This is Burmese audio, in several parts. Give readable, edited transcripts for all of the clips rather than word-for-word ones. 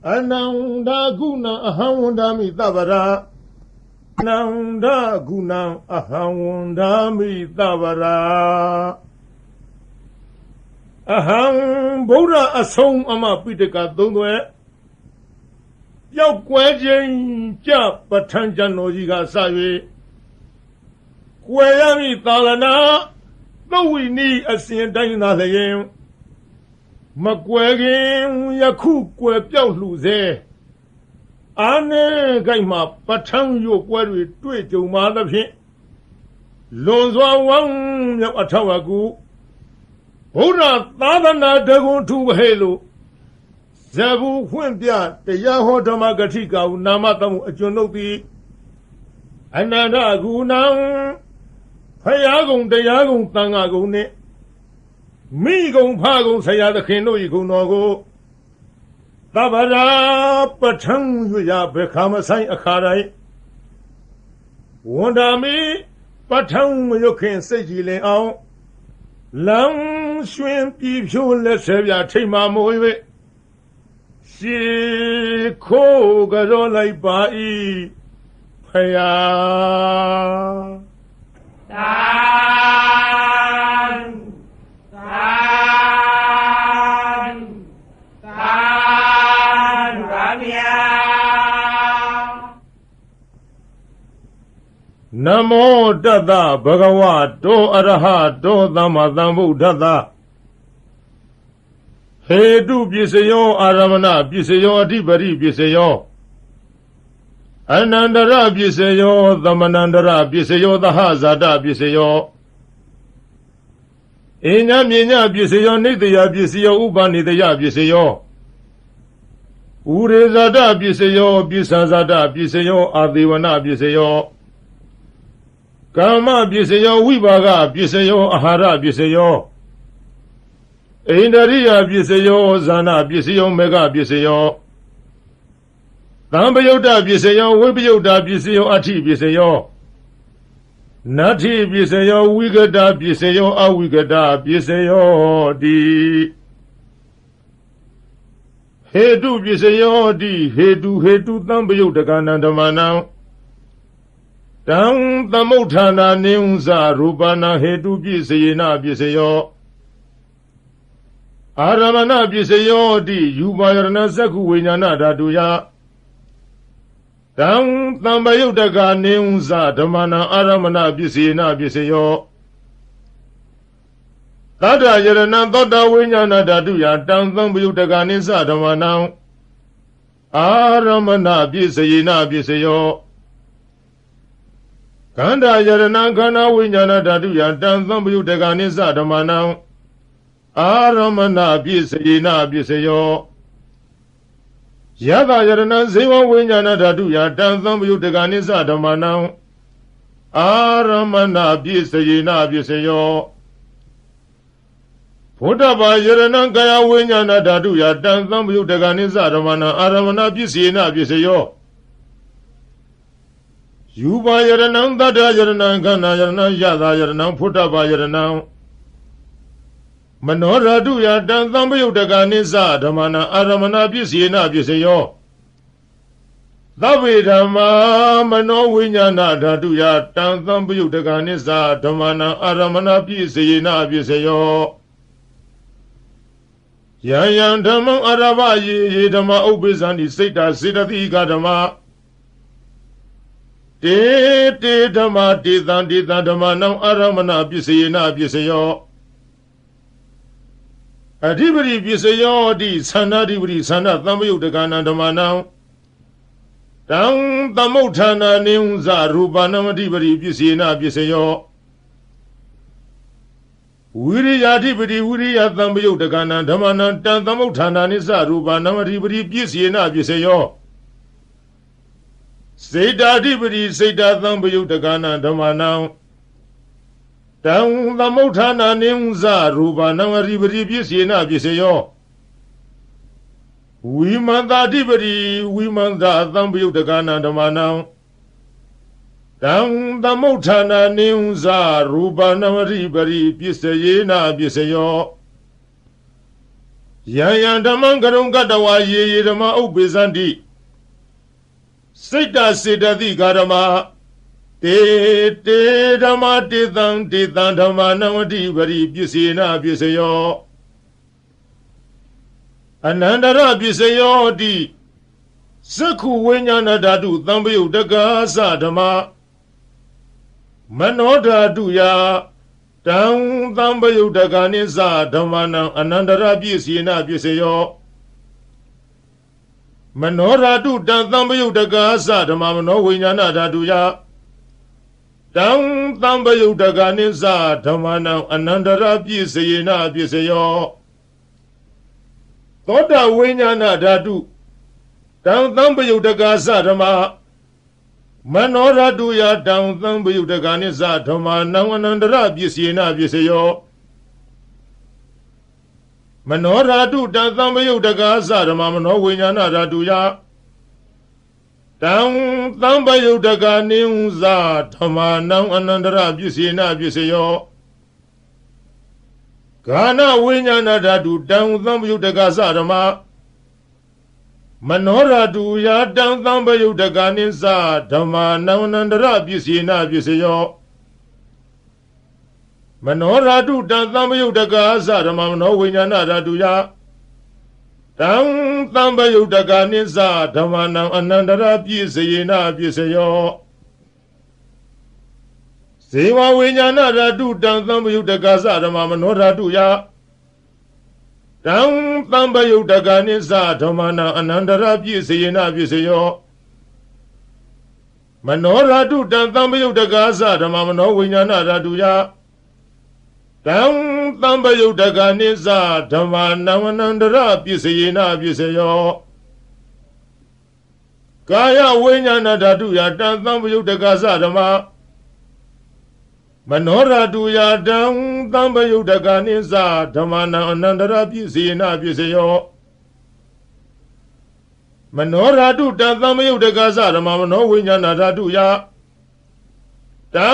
Ananda guna ahawundami tabara. Ananda guna ahawundami tabara. Aham Buddha asong ama pitaka dungwe. Yau kwejin ja patanjan nojiga sawe. Kweyami talana. Though ni asin dayna layen. Makwegin yaku kwe piao luze. Ane gaima patang yo kwe tue jo ma da phin. Lonzwa wang yau atawagu. Buddha tadana dagun tu helo. Zabu huenpia te yaho dhamma gatika u namatamu achunokti. Ananda gunang. Phayagong dayagong tangagong ne. Migong phagong sayadakhin no ikong nogo. Tabara patang yuya bekhamasay akharay. Wandami patang yukhin sejile ao. Lang xuyên pi phiêu lệ sebya thima moiwe. Si khô garo lai ba i phaya. Namo Tassa Bhagavato Arahato Sammasambuddhassa. Hetu Pisayo Aramana Pisayo Adhipati Pisayo. Anandara Pisayo Samanandara Pisayo Dahasata Pisayo. Inya Minya Pisayo Nitya Pisayo Upanitya Pisayo. Urezata Pisayo Pisasata Pisayo Adivana Pisayo. Kama Pisayo Vivaga Pisayo Ahara Pisayo. Indariya Pisayo Zana Pisayo Mega Pisayo. Tambayota Pisayo Vipayota Pisayo Ati Pisayo. Nati Pisayo Vigata Pisayo Avigata Pisayo Di. Hetu Pisayo Di Hetu Tambayota Kanandamanam. Tang Tamotana Neunza Rupana Hetu Pisayena Pisayo. Aramana Pisayo Di Yubayarana Saku Vinyana Datuya. Tang Tambayotaka Neunza Dhamana Aramana Pisayena Pisayo. Tata Yarana Tata Vinyana Datuya Tang Tambayotaka Nisa Dhamana Aramana Pisayena Pisayo. Kanda Yarana Kana Vinyana Datuya Tang Tambayotaka Nisa Dhamana Aramana Pisayena Pisayo. Yada Yarana Seva Vinyana Datuya Tang Tambayotaka Nisa Dhamana Aramana Pisayena Pisayo. Photapa Yarana Kaya Vinyana Datuya Tang Tambayotaka Nisa Dhamana Aramana Pisayena Pisayo. Yuba Yarana Tata Yarana Kana Yarana Yada Yarana Photapa Yarana Manora Duya Tang Tambayotaka Nisa Dhamana Aramana Pisayena Pisayo. Davi Dhamma Mano Vinyana Datuya Tang Tambayotaka Nisa Dhamana Aramana Pisayena Pisayo. Yayan Dhamma Arava Ye Dhamma Ubisani Sita Siddhatika Dhamma. Te Dhamma Tithan Dhamma Nam Aramana Pisayena Pisayo. Adhipati Pisayo Di Sanadipati Sana Tambayotaka Dhamma Nam. Tang Tamotana Neunza Rupanam Adhipati Pisayena Pisayo. Viriyadhipati Viriya Tambayotaka Dhamma Nam Tang Tamotana Nisa Rupanam Adhipati Pisayena Pisayo. Siddhadipati Siddha Tambayotaka Dhamma Nam. Tang Tamotana Neunza Rupanam Adhipati Pisayena Pisayo. Vimantadipati Vimanta Tambayotaka Dhamma Nam. Tang Tamotana Neunza Rupanam Adhipati Pisayena Pisayo. ယံဓမ္မံကရုံကတဝါယေဓမ္မဥပ္ပေဇန္တိစိတ်တစေတသိကာဓမ္မတေဓမ္မတေတံဓမ္မနဝတိပရိပစ္စေနပစ္စယောအနန္တရပစ္စယောတိသက္ခုဝိညာဏဓာတုသံပယုတ်တကာသဓမ္မမနောဓာတုယတံသံပယုတ်တကာနိသဓမ္မနံအနန္တရပစ္စေနပစ္စယောမနောဓာတုတံသံပယုတ်တကာသဓမ္မမနောဝိညာဏဓာတုယတံသံပယုတ်တကာနိသဓမ္မနံအနန္တရပစ္စေနပစ္စယောသောတဝိညာဏဓာတုတံသံပယုတ်တကာသဓမ္မမနောဓာတုယတံသံပယုတ်တကာနိသဓမ္မနံအနန္တရပစ္စေနပစ္စယောမနောဓာတုတံသံပယုတ်တကာသဓမ္မမနောဝိညာဏဓာတုယတံသံပယုတ်တကာနိသဓမ္မနံအနန္တရပစ္စေနပစ္စယောဂာနဝိညာဏဓာတုတံသံပယုတ်တကာသဓမ္မမနောဓာတုယတံသံပယုတ်တကာနိသဓမ္မနံအနန္တရပစ္စေနပစ္စယောမနောဓာတုတံသံပယုတ်တကာသဓမ္မမနောဝိညာဏဓာတုယတံသံပယုတ်တကာနိသဓမ္မနံအနန္တရပစ္စေနပစ္စယောဇေဝဝိညာဏဓာတုတံသံပယုတ်တကာသဓမ္မမနောဓာတုယတံသံပယုတ်တကာနိသဓမ္မနံအနန္တရပစ္စေနပစ္စယောမနောဓာတုတံသံပယုတ်တကာသဓမ္မမနောဝိညာဏဓာတုယတံသံပယုတ်တကာနိသဓမ္မနံအနန္တရပစ္စေနပစ္စယောကာယဝိညာဏဓာတုယတံသံပယုတ်တကာသဓမ္မမနောဓာတုယတံသံပယုတ်တကာနိသဓမ္မနံအနန္တရပစ္စေနပစ္စယောမနောဓာတုတံသံပယုတ်တကာသဓမ္မမနောဝိညာဏဓာတုယတံ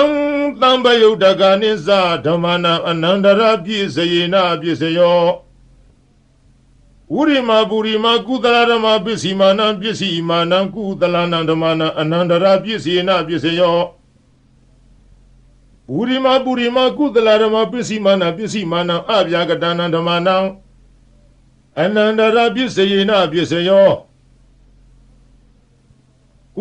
သံပယုတ်တကာနိသဓမ္မနံအနန္တရပစ္စေနပစ္စယောဝိရိမပုရိမကုသလဓမ္မပစ္စီမာနံပစ္စီမာနံကုသလနံဓမ္မနံအနန္တရပစ္စေနပစ္စယောဝိရိမပုရိမကုသလဓမ္မပစ္စီမာနံပစ္စီမာနံအဗျာကတနံဓမ္မနံအနန္တရပစ္စေနပစ္စယော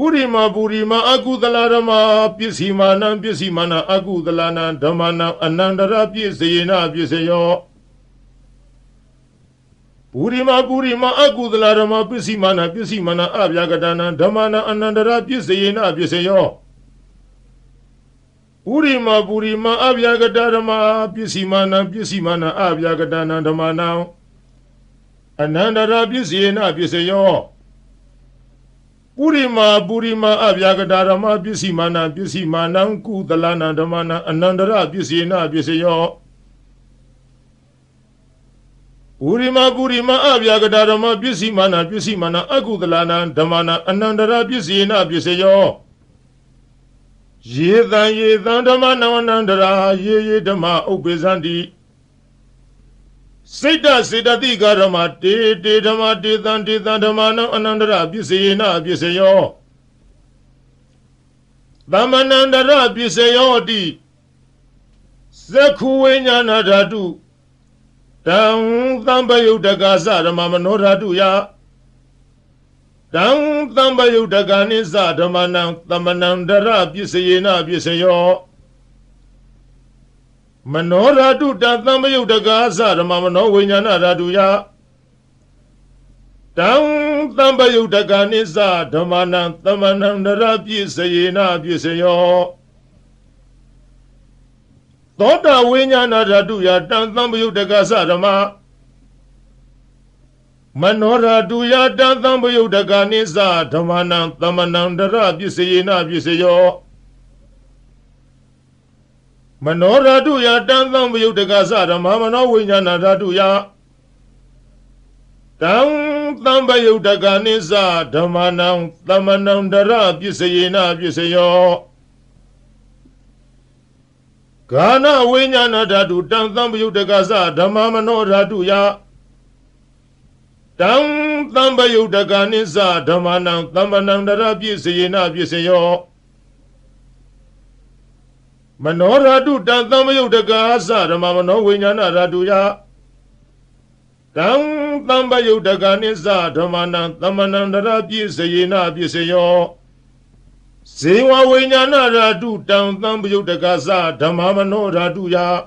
ဥရိမပုရိမအကုသလဓမ္မပစ္စီမာနံပစ္စီမာနံအကုသလနံဓမ္မနံအနန္တရပစ္စေနပစ္စယောပုရိမပုရိမအကုသလဓမ္မပစ္စီမာနံပစ္စီမာနံအဗျာကတနံဓမ္မနံအနန္တရပစ္စေနပစ္စယောဥရိမပုရိမအဗျာကတဓမ္မပစ္စီမာနံပစ္စီမာနံအဗျာကတနံဓမ္မနံအနန္တရပစ္စေနပစ္စယောပုရိမပုရိမအဗျာကတဓမ္မပစ္စီမာနံပစ္စီမာနံကုသလနံဓမ္မနံအနန္တရပစ္စေနပစ္စယောပုရိမပုရိမအဗျာကတဓမ္မပစ္စီမာနံပစ္စီမာနံအကုသလနံဓမ္မနံအနန္တရပစ္စေနပစ္စယောယေသံဓမ္မနံအနန္တရာယေဓမ္မဥပ္ပေဇန္တိစိတ်တစေတသိကာဓမ္မတေဓမ္မတေသံဓမ္မနံအနန္တရပစ္စေနပစ္စယောသမ္မနန္တရပစ္စယောတိသက္ခုဝိညာဏဓာတုတံသံပယုတ်တကာသဓမ္မမနောဓာတုယတံသံပယုတ်တကာနိသဓမ္မနံသမ္မနန္တရပစ္စေနပစ္စယောမနောဓာတုတံသံပယုတ်တကာသဓမ္မမနောဝိညာဏဓာတုယတံသံပယုတ်တကာနိသဓမ္မနံသမ္မနန္တရပစ္စေနပစ္စယောသောတဝိညာဏဓာတုယတံသံပယုတ်တကာသဓမ္မမနောဓာတုယတံသံပယုတ်တကာနိသဓမ္မနံသမ္မနန္တရပစ္စေနပစ္စယောမနောဓာတုယတံသံပယုတ်တကာသဓမ္မမနောဝိညာဏဓာတုယတံသံပယုတ်တကာနိသဓမ္မနံသမ္မနန္တရပစ္စေနပစ္စယောဂာနဝိညာဏဓာတုတံသံပယုတ်တကာသဓမ္မမနောဓာတုယ Tang Thamba Yudaganisa Dhamanam Thamanandara Pisayena Pisayo Manoradu Thamba Yudagasa Dhamamano Vinyana Raduya Tang Thamba Yudaganisa Dhamanam Thamanandara Pisayena Pisayo Sewa Vinyana Radu Tang Thamba Yudagasa Dhamamano Raduya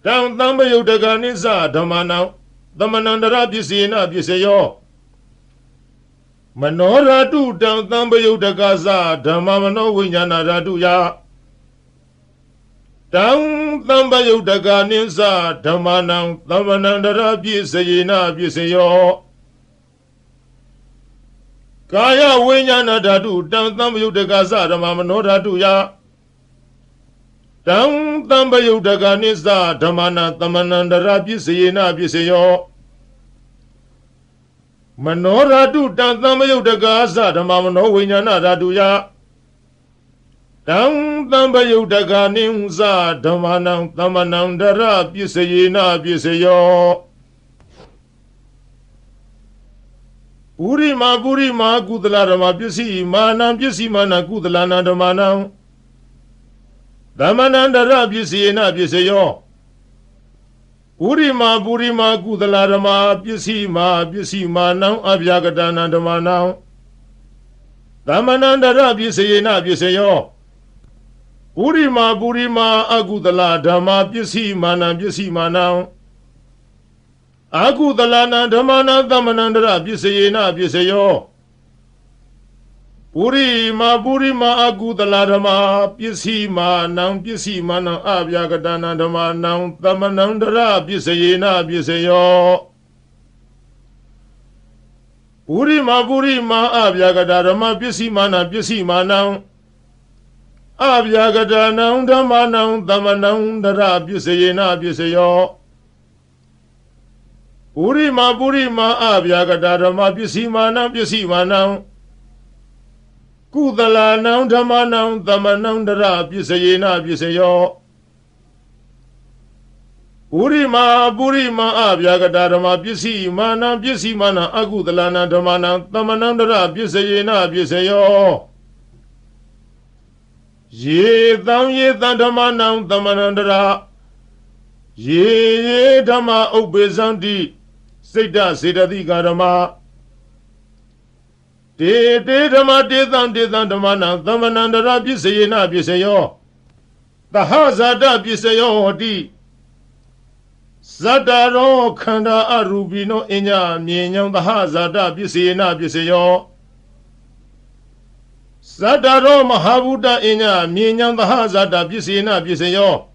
Tang Thamba Yudaganisa Dhamanam Dhamanandara Pisayena Pisayo Manoradu Tang Thamba Yudagasa Dhamamano Vinyana Raduya Tang Thamba Yudaganisa Dhamanam Thamanandara Pisayena Pisayo Kaya Vinyana Radu Tang Thamba Yudagasa Dhamamano Raduya Tang Thamba Yudaganisa Dhamanam Thamanandara Pisayena Pisayo Manoradu Tang Thamba Yudagasa Dhamamano Vinyana Raduya Tang Thamba Yudaganisa Dhamanam Thamanandara Pisayena Pisayo Purima Kudala Rama Pisi Manam Pisi Mana Kudalana Dhamanam Dhamanandara Pisayena Pisayo Purima Kudala Rama Pisi Manam Abhyagadana Dhamanam Dhamanandara Pisayena Pisayo Purima Agudala Dhamma Pisi Manam Agudalana Dhamana Dhamanandara Pisayena Pisayo Purima Agudala Dhamma Pisi Manam Abhyagadana Dhamanam Dhamanandara Pisayena Pisayo Purima Abhyagadana Dhamma Pisi Manam Abhyagadana Dhamanam Dhamanandara Pisayena Pisayo Purima Abhyagadana Dhamma Pisi Manam Kudalanam Dhamanam Dhamanandara Pisayena Pisayo Purima Abhyagadana Dhamma Pisi Manam Agudalana Dhamanam Dhamanandara Pisayena Pisayo Ye Tham Dhamanam Dhamanandara Ye Dhamma Obezandi Siddha Siddhadika Dhamma Te Dhamma Tham Dhamanam Dhamanandara Pisayena Pisayo Tahazada Pisayo Di Zadaro Khanda Arubino Inya Myenyam Tahazada Pisayena Pisayo Zadaro Mahabuddha Inya Myenyam Tahazada Pisayena Pisayo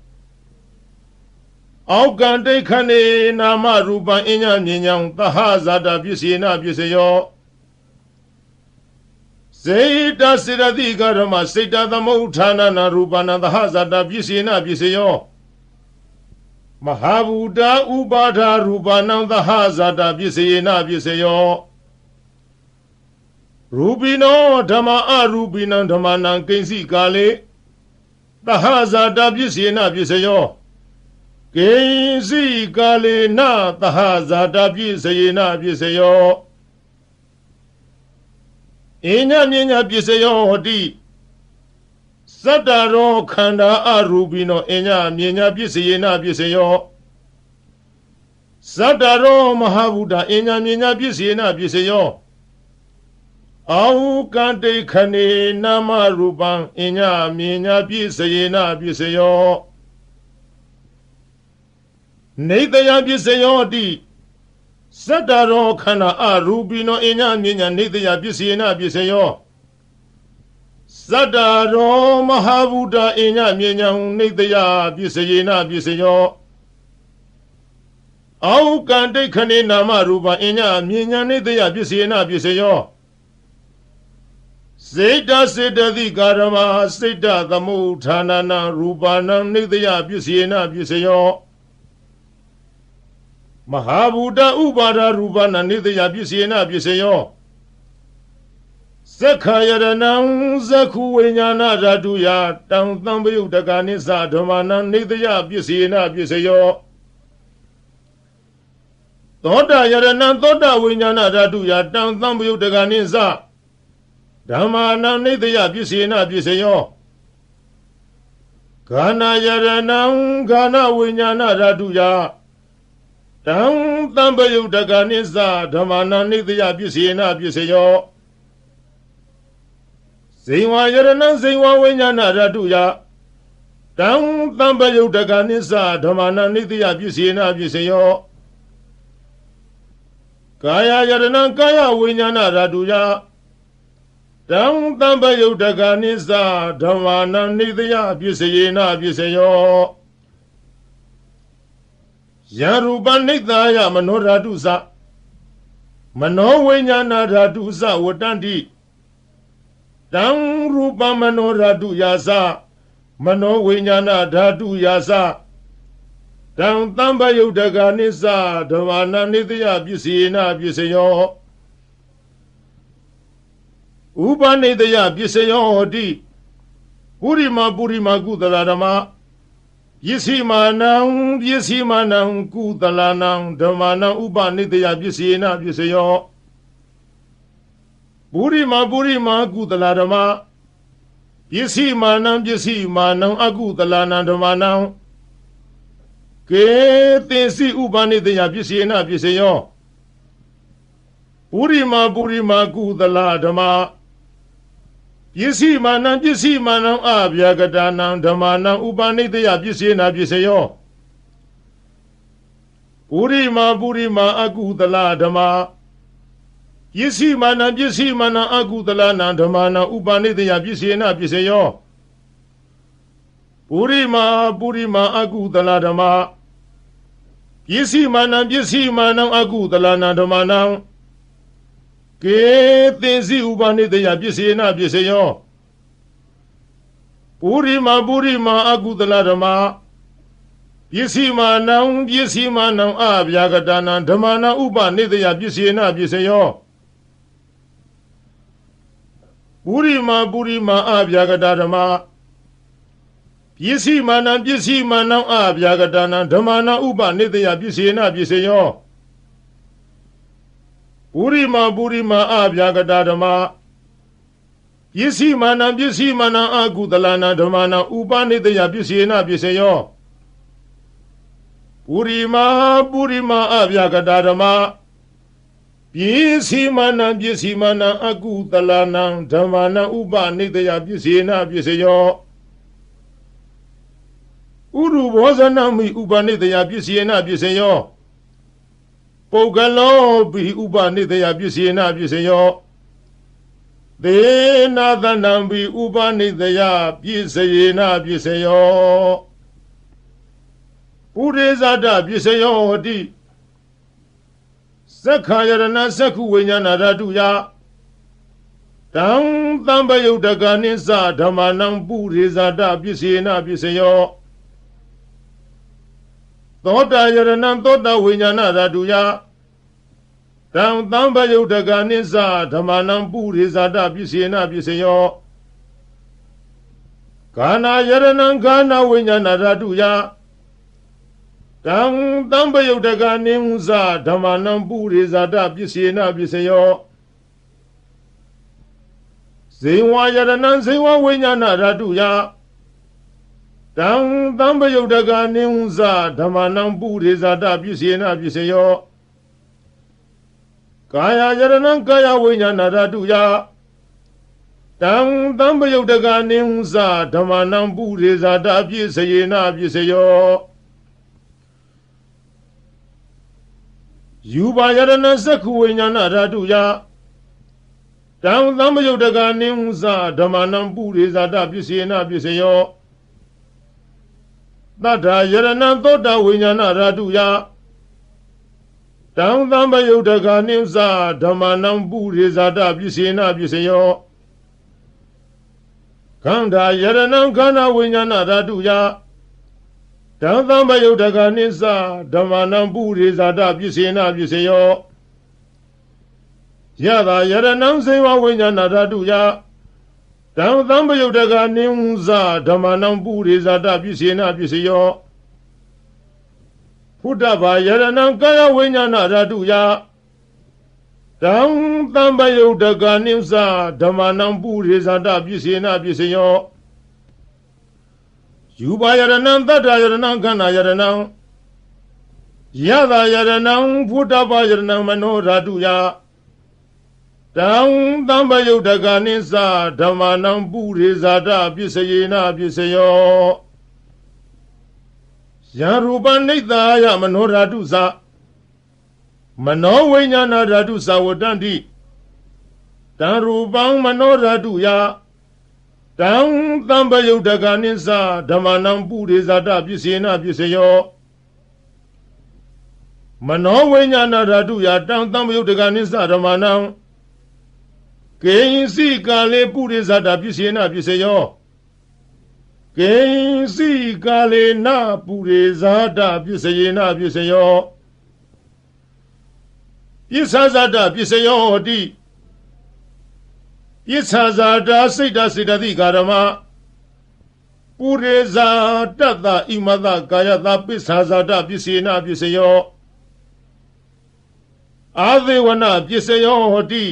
Aukante Khane Nama Rupa Inya Myenyam Tahazada Pisayena Pisayo Siddha Siddhadika Dhamma Siddha Dhammautthana Rupana Tahazada Pisayena Pisayo Mahabuddha Upadha Rupana Tahazada Pisayena Pisayo Rupino Dhamma Arupina Dhammanam Kainsi Kale Tahazada Pisayena Pisayo Kainsi Kale Na Tahazada Pisayena Pisayo Inya Pisayo Di Sadaro Khanda Arubino Inya Pisayena Pisayo Sadaro Mahabuddha Inya Pisayena Pisayo Aukante Khane Nama Rupam Inya Pisayena Pisayo Nidaya Pisayo Di Sadaro Khanda Arubino Inya Nidaya Pisayena Pisayo Sadaro Mahabuddha Inya Nidaya Pisayena Pisayo Aukante Khane Nama Rupam Inya Nidaya Pisayena Pisayo Siddha Siddhadika Dhamma Siddha Dhammautthana Rupanam Nidaya Pisayena Pisayo Mahabuddha Upadha Rupana Nidaya Pisayena Pisayo Sakhayaranam Zakhu Vinyana Raduya Tang Thamba Yudaghanisa Dhamanam Nidaya Pisayena Pisayo သောတာယရဏံသောတာဝိညာဏဓာတုယတံသံပယုတ်တကနိသဓမ္မာနံနိတယပစ္စေနပစ္စယောဂာနာယရဏံဂာနဝိညာဏဓာတုယတံသံပယုတ်တကနိသဓမ္မာနံနိတယပစ္စေနပစ္စယောဇိဝယရဏံဇိဝဝိညာဏဓာတုယတံသံပယုတ်တကနိသဓမ္မာနံနိတယပစ္စေနပစ္စယောကာယယရဏံကာယဝိညာဏဓာတုယတံသံပယုတ်တကနိသဓမ္မာနံနိတယပစ္စယေနပစ္စယောယံရူပနိတယမနောဓာတုသမနောဝိညာဏဓာတုသဝတ္တန္တိတံရူပမနောဓာတုယာသမနောဝိညာဏဓာတုယာသတံသံပယုတ်တကနိသဓမ္မာနံနိတယပစ္စေနပစ္စယောဥပနိတယပစ္စယောဟောတိပုရိမာကုသလဓမ္မပစ္စည်းမာနံကုသလနံဓမ္မာနံဥပနိတယပစ္စေနပစ္စယောပုရိမာကုသလဓမ္မပစ္စည်းမာနံအကုသလနံဓမ္မာနံကေသေစီဥပနိတယပစ္စေနပစ္စယောပုရိမာကုသလဓမ္မပစ္စည်းမာနံအဗျာကတာနံဓမ္မာနံဥပနိတယပစ္စေနပစ္စယောပုရိမာအကုသလဓမ္မပစ္စည်းမာနံအကုသလနံဓမ္မာနံဥပနိတယပစ္စေနပစ္စယောပုရိမာအကုသလဓမ္မပစ္စည်းမာနံအကုသလနံဓမ္မာနံကေသေစီဥပနိတယပစ္စေနပစ္စယောပုရိမာအကုသလဓမ္မပစ္စည်းမာနံအဗျာကတာနံဓမ္မာနံဥပနိတယပစ္စေနပစ္စယောပုရိမာအဗျာကတာဓမ္မပစ္စည်းမာနံအဗျာကတာနံဓမ္မာနံဥပနိတယပစ္စေနပစ္စယောပုရိမာအဗျာကတာဓမ္မပစ္စည်းမာနံအကုသလနံဓမ္မာနံဥပနိတယပစ္စေနပစ္စယောပုရိမာအဗျာကတာဓမ္မပစ္စည်းမာနံအကုသလနံဓမ္မာနံဥပနိတယပစ္စေနပစ္စယောဥရုဘောဇနမိဥပနိတယပစ္စေနပစ္စယောပုဂ္ဂလောပိဥပနိတယပစ္စေနပစ္စယောသေနာသနံပိဥပနိတယပစ္စယေနပစ္စယောပုရိဇာတပစ္စယောဟောတိသက္ခာယရဏသက္ခုဝိညာဏဓာတုယတံသံပယုတ်တကနိသဓမ္မာနံပုရိဇာတပစ္စေနပစ္စယောသောတာယရဏံသောတာဝိညာဏဓာတုယတံသံပယုတ်တကနိသဓမ္မာနံပုရိဇာတပစ္စေနပစ္စယောဂာနာယရဏံဂာနဝိညာဏဓာတုယတံသံပယုတ်တကနိသဓမ္မာနံပုရိဇာတပစ္စေနပစ္စယောဇိဝယရဏံဇိဝဝိညာဏဓာတုယတံသံပယုတ်တကနိသဓမ္မာနံပုရိဇာတပစ္စေနပစ္စယောကာယယရဏံကာယဝိညာဏဓာတုယတံသံပယုတ်တကနိသဓမ္မာနံပုရိဇာတပစ္စယေနပစ္စယောယူပါယရဏသက္ခုဝိညာဏဓာတုယတံသံပယုတ်တကနိသဓမ္မာနံပုရိဇာတပစ္စေနပစ္စယောသတ္ထာယရဏံသောတာဝိညာဏဓာတုယတံသံပယုတ်တကနိသဓမ္မာနံပုရိဇာတပစ္စေနပစ္စယောခန္ဓာယရဏံခန္ဓာဝိညာဏဓာတုယတံသံပယုတ်တကနိသဓမ္မာနံပုရိဇာတပစ္စေနပစ္စယောယတာယရဏံဇိဝဝိညာဏဓာတုယတံသံပယုတ်တကနိသဓမ္မာနံပုရိဇာတပစ္စေနပစ္စယောဖ ဘာယရဏံကာယဝိညာဏဓာတုယတံသံဘယုတ်တကနိစ္စဓမ္မနံပုရိဇာတပစ္စေနပစ္စယောယူပါယရဏံတတ္တယရဏံခန္ဓာယရဏံယသာယရဏံဘုဒ္ဓဘာယရဏံမနောဓာတုယတံသံဘယုတ်တကနိစ္စဓမ္မနံပုရိဇာတပစ္စေနပစ္စယောယံရူပနိဿာယမနောဓာတုသမနောဝိညာဏဓာတုသဝတ္တန္တိတံရူပံမနောဓာတုယတံသံဘယုတ်တကနိစ္စဓမ္မနံပုရိဇာတပစ္စေနပစ္စယောမနောဝိညာဏဓာတုယတံသံဘယုတ်တကနိစ္စဓမ္မနံကေယင်စီကာလေပုရိဇာတပစ္စေနပစ္စယောကေယင်စီကာလေနပုရိဇာတပစ္စေနပစ္စယောပစ္ဆာဇာတပစ္စယောဟောတိပစ္ဆာဇာတစိတ်တစေတသိကာရမပုရိဇာတတ္တဣမတကာယတပစ္ဆာဇာတပစ္စေနပစ္စယောအာသေဝနပစ္စယောဟောတိ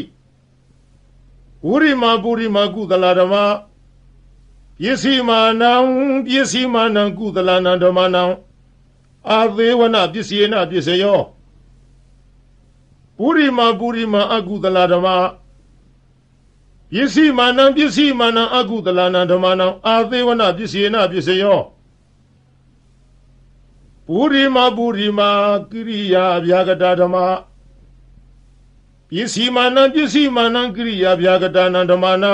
ဝိရိမာပုရိမာကုသလဓမ္မပစ္စည်းမာနံပစ္စည်းမာနံကုသလနံဓမ္မနံအာသေဝနပစ္စေနပစ္စယောပုရိမာပုရိမာအကုသလဓမ္မပစ္စည်းမာနံပစ္စည်းမာနံအကုသလနံဓမ္မနံအာသေဝနပစ္စေနပစ္စယောပုရိမာပုရိမာကိရိယာဗျာကတာဓမ္မပစ္စည်းမာနံပစ္စည်းမာနံကိရိယာဗျာကတာနံဓမ္မနံ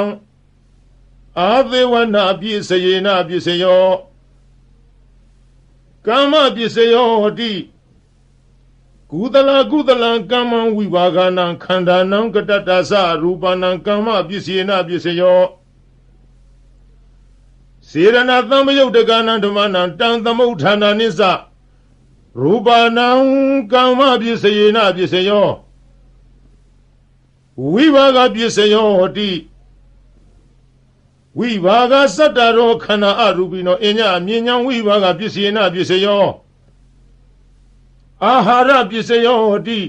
အာသေဝနပစ္စေနပစ္စယောကာမပစ္စယောဟောတိကုသလကမ္မဝိဘာဂနံခန္ဓာနံကတတ္တသရူပနံကမ္မပစ္စေနပစ္စယောစေရဏသံဘယုတ်တကနံဓမ္မနံတံသမုဋ္ဌာနာနိစ္စရူပနံကမ္မပစ္စေနပစ္စယောဝိဘာဂပစ္စယောဟောတိဝိဘာဂစတ္တရောခန္ဓာအရူပိနောအညမြဉ္ဇံဝိဘာဂပစ္စေနပစ္စယောအာဟာရပစ္စယောဟောတိ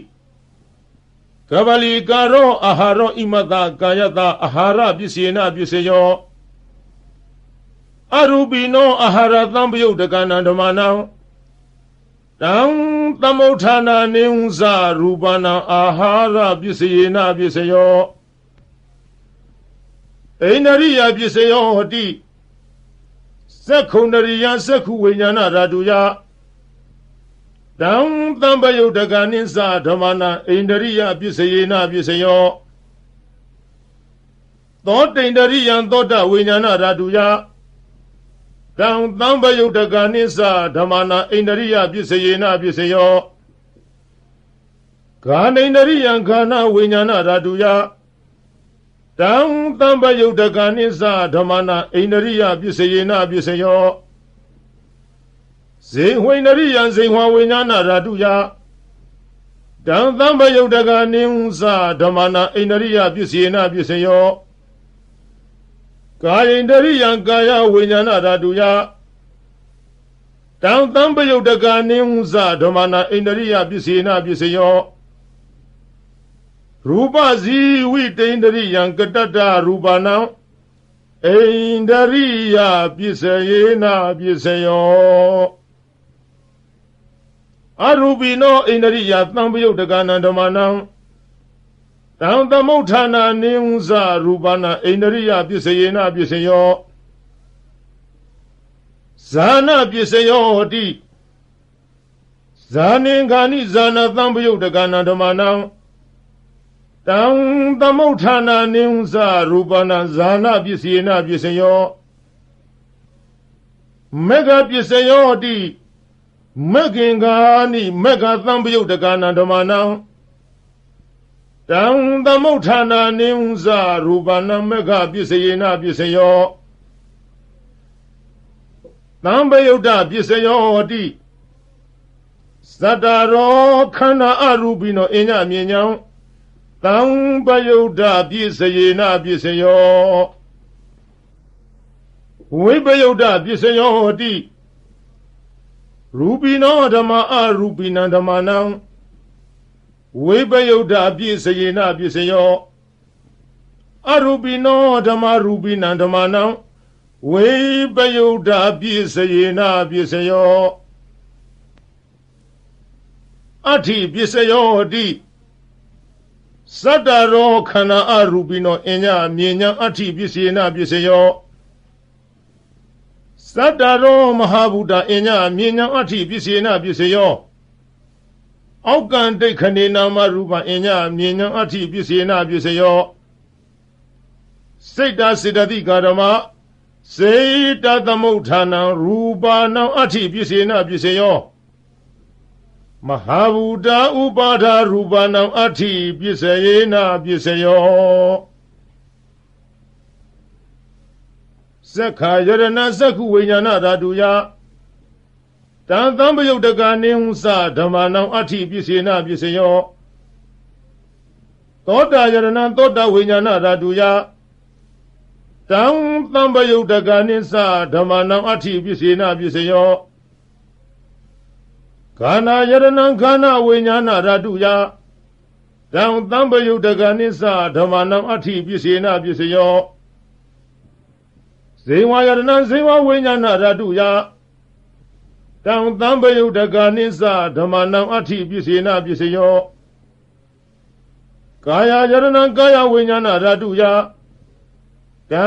ကဗလီကာရောအာဟာရောဣမတကာယတအာဟာရပစ္စေနပစ္စယောအရူပိနောအာဟာရသံဘယုတ်တကနံဓမ္မနံတံသမုဋ္ဌာနာနိဝဇရူပနံအာဟာရပစ္စေနပစ္စယောအိန္ဒရိယပစ္စယောဟောတိသက္ခုဏရိယသက္ခုဝိညာဏဓာတုယတံသံဘယုတ်တကနိစ္စဓမ္မနံအိန္ဒရိယပစ္စေနပစ္စယောသောတိန္ဒရိယံသောတဝိညာဏဓာတုယတံသံဘယုတ်တကနိစ္စဓမ္မနံအိန္ဒရိယပစ္စေနပစ္စယောဂာနိန္ဒရိယံခန္ဓာဝိညာဏဓာတုယတံသံဘယုတ်တကနိစ္စဓမ္မနံအိန္ဒရိယပစ္စေနပစ္စယောဇေဝိန္ဒရိယံဇေဝဝိညာဏဓာတုယတံသံဘယုတ်တကနိစ္စဓမ္မနံအိန္ဒရိယပစ္စေနပစ္စယောကာယိန္ဒရိယံကာယဝိညာဏဓာတုယတံသံဘယုတ်တကနိစ္စဓမ္မနံအိန္ဒရိယပစ္စေနပစ္စယောရူပဇီဝိတိန္ဒရိယံကတတ္တရူပနံအိန္ဒရိယပစ္စယေနပစ္စယောအရူပိနောအိန္ဒရိယသံဘယုတ်တကနံဓမ္မနံတံသမုဋ္ဌာနာနိဝဇရူပနံအိန္ဒရိယပစ္စယေနပစ္စယောဇာနပစ္စယောဟောတိဇာနိခာနိဇာနသံဘယုတ်တကနံဓမ္မနံတံသမုဋ္ဌာနာနိဝဇရူပနံဇာနပစ္စယေနပစ္စယောမေဃပစ္စယောဟောတိမေခင်္ဂာနိမေဃသံဘယုတ်တကနံဓမ္မနံတံသမုဋ္ဌာနာနိဝဇရူပနံမေဃပစ္စယေနပစ္စယောသံဘယုတ်တပစ္စယောဟောတိသတ္တရောခန္ဓာအရူပိနောအညမြဉ္ဇံသံဘယုတ်တပစ္စယေနပစ္စယောဝိပယုတ်တပစ္စယောဟောတိ ရူပိနောဓမ္မအရူပိနံဓမ္မနံဝိပယုဒ္ဓပြည့်စယေနပြည့်စယောအရူပိနောဓမ္မရူပိနံဓမ္မနံဝိပယုဒ္ဓပြည့်စယေနပြည့်စယောအဋ္ဌိပြည့်စယောတိသတ္တရောခန္ဓာအရူပိနောအညမြညာအဋ္ဌိပြည့်စယေနပြည့်စယောသတ္တရောမဟာဗုဒ္ဓအညမြညာအဋ္ဌိပြည့်စယေနပြည့်စယောအောက်ကံတိတ်ခဏေနာမရူပအညမြညာအဋ္ဌိပြည့်စယေနပြည့်စယောစိတ်တစေတသိကာဓမ္မစေတသမုဋ္ဌာနံရူပနံအဋ္ဌိပြည့်စယေနပြည့်စယောမဟာဗုဒ္ဓဥပါဒရူပနံအဋ္ဌိပြည့်စယေနပြည့်စယောသက္ခာယရဏသက္ခုဝိညာဏဓာတုယတံသံပယုတ်တကနိဟုသဓမ္မနံအဋ္ဌိပြည့်စယေနပြည့်စယောသောတာယရဏသောတာဝိညာဏဓာတုယတံသံပယုတ်တကနိသဓမ္မနံအဋ္ဌိပြည့်စယေနပြည့်စယောခန္ဓာယရဏခန္ဓာဝိညာဏဓာတုယတံသံပယုတ်တကနိသဓမ္မနံအဋ္ဌိပြည့်စယေနပြည့်စယောဇေဝယရဏဇေဝဝိညာဏဓာတုယတံသံပယုတ်တကနိသဓမ္မနံအဋ္ဌိပြည့်စယေနပြည့်စယောကာယယရဏကာယဝိညာဏဓာတုယတံ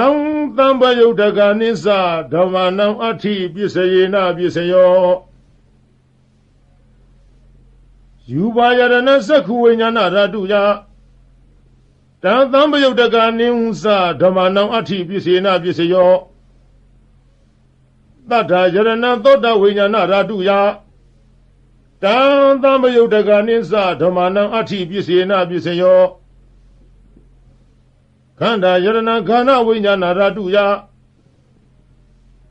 သံပယုတ်တကနိသဓမ္မနံအဋ္ဌိပြည့်စယေနပြည့်စယောယူပါယရဏသက္ခုဝိညာဏဓာတုယတံသံပယုတ်တကနိဟုသဓမ္မနံအဋ္ဌိပြည့်စယေနပြည့်စယောသတ္ထာယရဏသောတာဝိညာဏဓာတုယတံသံပယုတ်တကနိသဓမ္မနံအဋ္ဌိပြည့်စယေနပြည့်စယောခန္ဓာယရဏခန္ဓာဝိညာဏဓာတုယ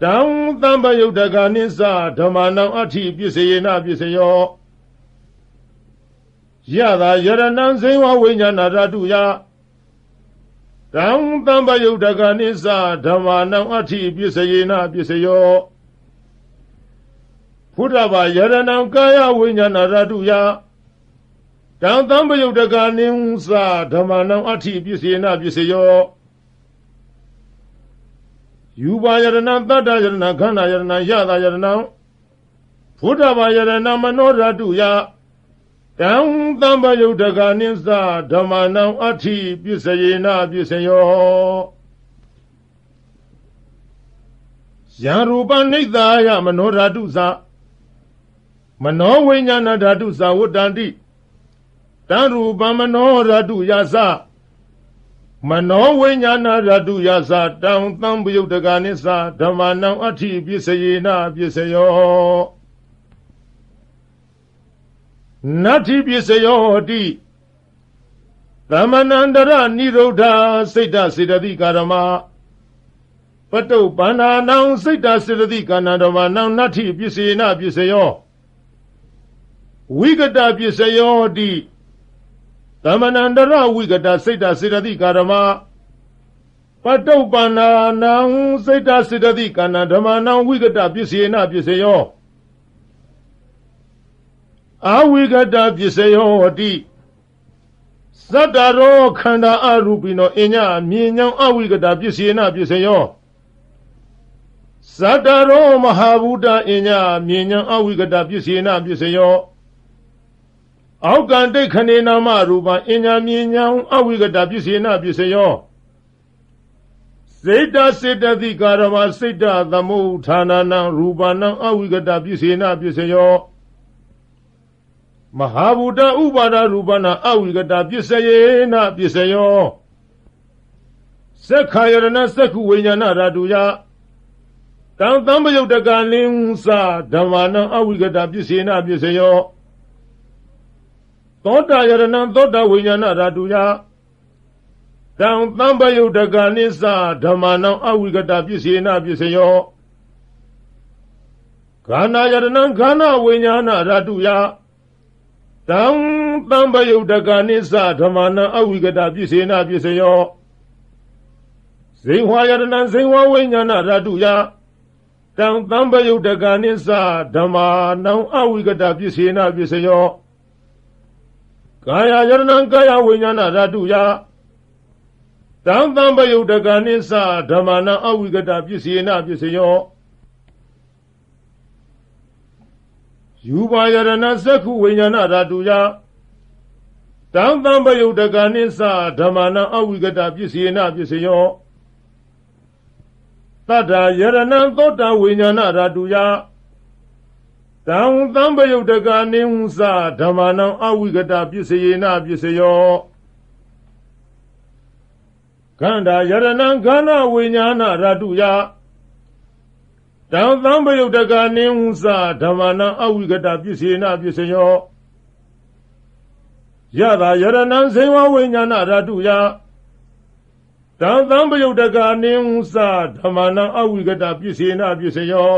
တံသံပယုတ်တကနိသဓမ္မနံအဋ္ဌိပြည့်စယေနပြည့်စယောယတာယရဏဇေဝဝိညာဏဓာတုယတံသံပယုတ်တကနိသဓမ္မနံအဋ္ဌိပြည့်စယေနပြည့်စယောဖုဒ္ဓဘာယရဏကာယဝိညာဏဓာတုယတံသံပယုတ်တကနိဟုသဓမ္မနံအဋ္ဌိပြည့်စယေနပြည့်စယောယူပါယရဏသတ္တယရဏခန္ဓာယရဏယတာယရဏဖုဒ္ဓဘာယရဏမနောဓာတုယတံသံပယုတ်တကနိသဓမ္မနံအဋ္ဌိပြည့်စယေနပြည့်စယောယံရူပနိဿာယမနောဓာတုသမနောဝိညာဏဓာတုသဝတ္တန္တိတံရူပမနောဓာတုယသမနောဝိညာဏဓာတုယသတံသံပယုတ်တကနိသဓမ္မနံအဋ္ဌိပြည့်စယေနပြည့်စယောနတ္ထိပစ္စယောတိသမဏန္တရနိရုဒ္ဓစိတ်တစေတသိကာရမပတုပ္ပန္နာနံစိတ်တစေတသိကာဏဓမ္မနံနတ္ထိပစ္စေနပစ္စယောဝိကတပစ္စယောတိသမဏန္တရဝိကတစိတ်တစေတသိကာရမပတုပ္ပန္နာနံစိတ်တစေတသိကာဏဓမ္မနံဝိကတပစ္စေနပစ္စယောအဝိကတပစ္စယောတိသတ္တရောခန္ဓာအရူပိနောအညမြင်ညောင်းအဝိကတပစ္စယေနပစ္စယောသတ္တရောမဟာဗုဒ္ဓအညမြင်ညောင်းအဝိကတပစ္စယေနပစ္စယောအောက်ကံတိတ်ခဏေနာမရူပအညမြင်ညောင်းအဝိကတပစ္စယေနပစ္စယောစေတစေတသိကာရမစိတ်တသမုဋ္ဌာနနံရူပနံအဝိကတပစ္စယေနပစ္စယောမဟာဗုဒ္ဓဥပါဒရူပနာအဝိကတပစ္စယေနပစ္စယောသက္ခာယရဏသက္ခုဝိညာဏဓာတုယတံသံပယုတ်တကနိသဓမ္မနံအဝိကတပစ္စေနပစ္စယောသောတာယရဏသောတာဝိညာဏဓာတုယတံသံပယုတ်တကနိသဓမ္မနံအဝိကတပစ္စေနပစ္စယောခန္ဓာယရဏခန္ဓာဝိညာဏဓာတုယတံသံပယုတ်တကနိသဓမ္မနံအဝိကတပစ္စေနပစ္စယောဇေဝယရဏဇေဝဝိညာဏဓာတုယတ တံသံပယုတ်တကနိစ္စဓမ္မာနံအဝိကတပစ္စေနပစ္စယောကာယယရဏံကာယဝိညာဏဓာတုယတံသံပယုတ်တကနိစ္စဓမ္မာနံအဝိကတပစ္စေနပစ္စယောယူပါယရဏသက္ခုဝိညာဏဓာတုယတံသံပယုတ်တကနိစ္စဓမ္မာနံအဝိကတပစ္စေနပစ္စယောတတ္ထာယရဏံသောတာဝိညာဏဓာတုယတံသံပယုတ်တကနိဟုသဓမ္မာနံအဝိကတပစ္စေနပစ္စယောခန္ဓာယရဏံခန္ဓာဝိညာဏဓာတုယတံသံပယုတ်တကနိဟုသဓမ္မာနံအဝိကတပစ္စေနပစ္စယောယတာယရဏံဇေဝဝိညာဏဓာတုယတံသံပယုတ်တကနိဟုသဓမ္မာနံအဝိကတပစ္စေနပစ္စယော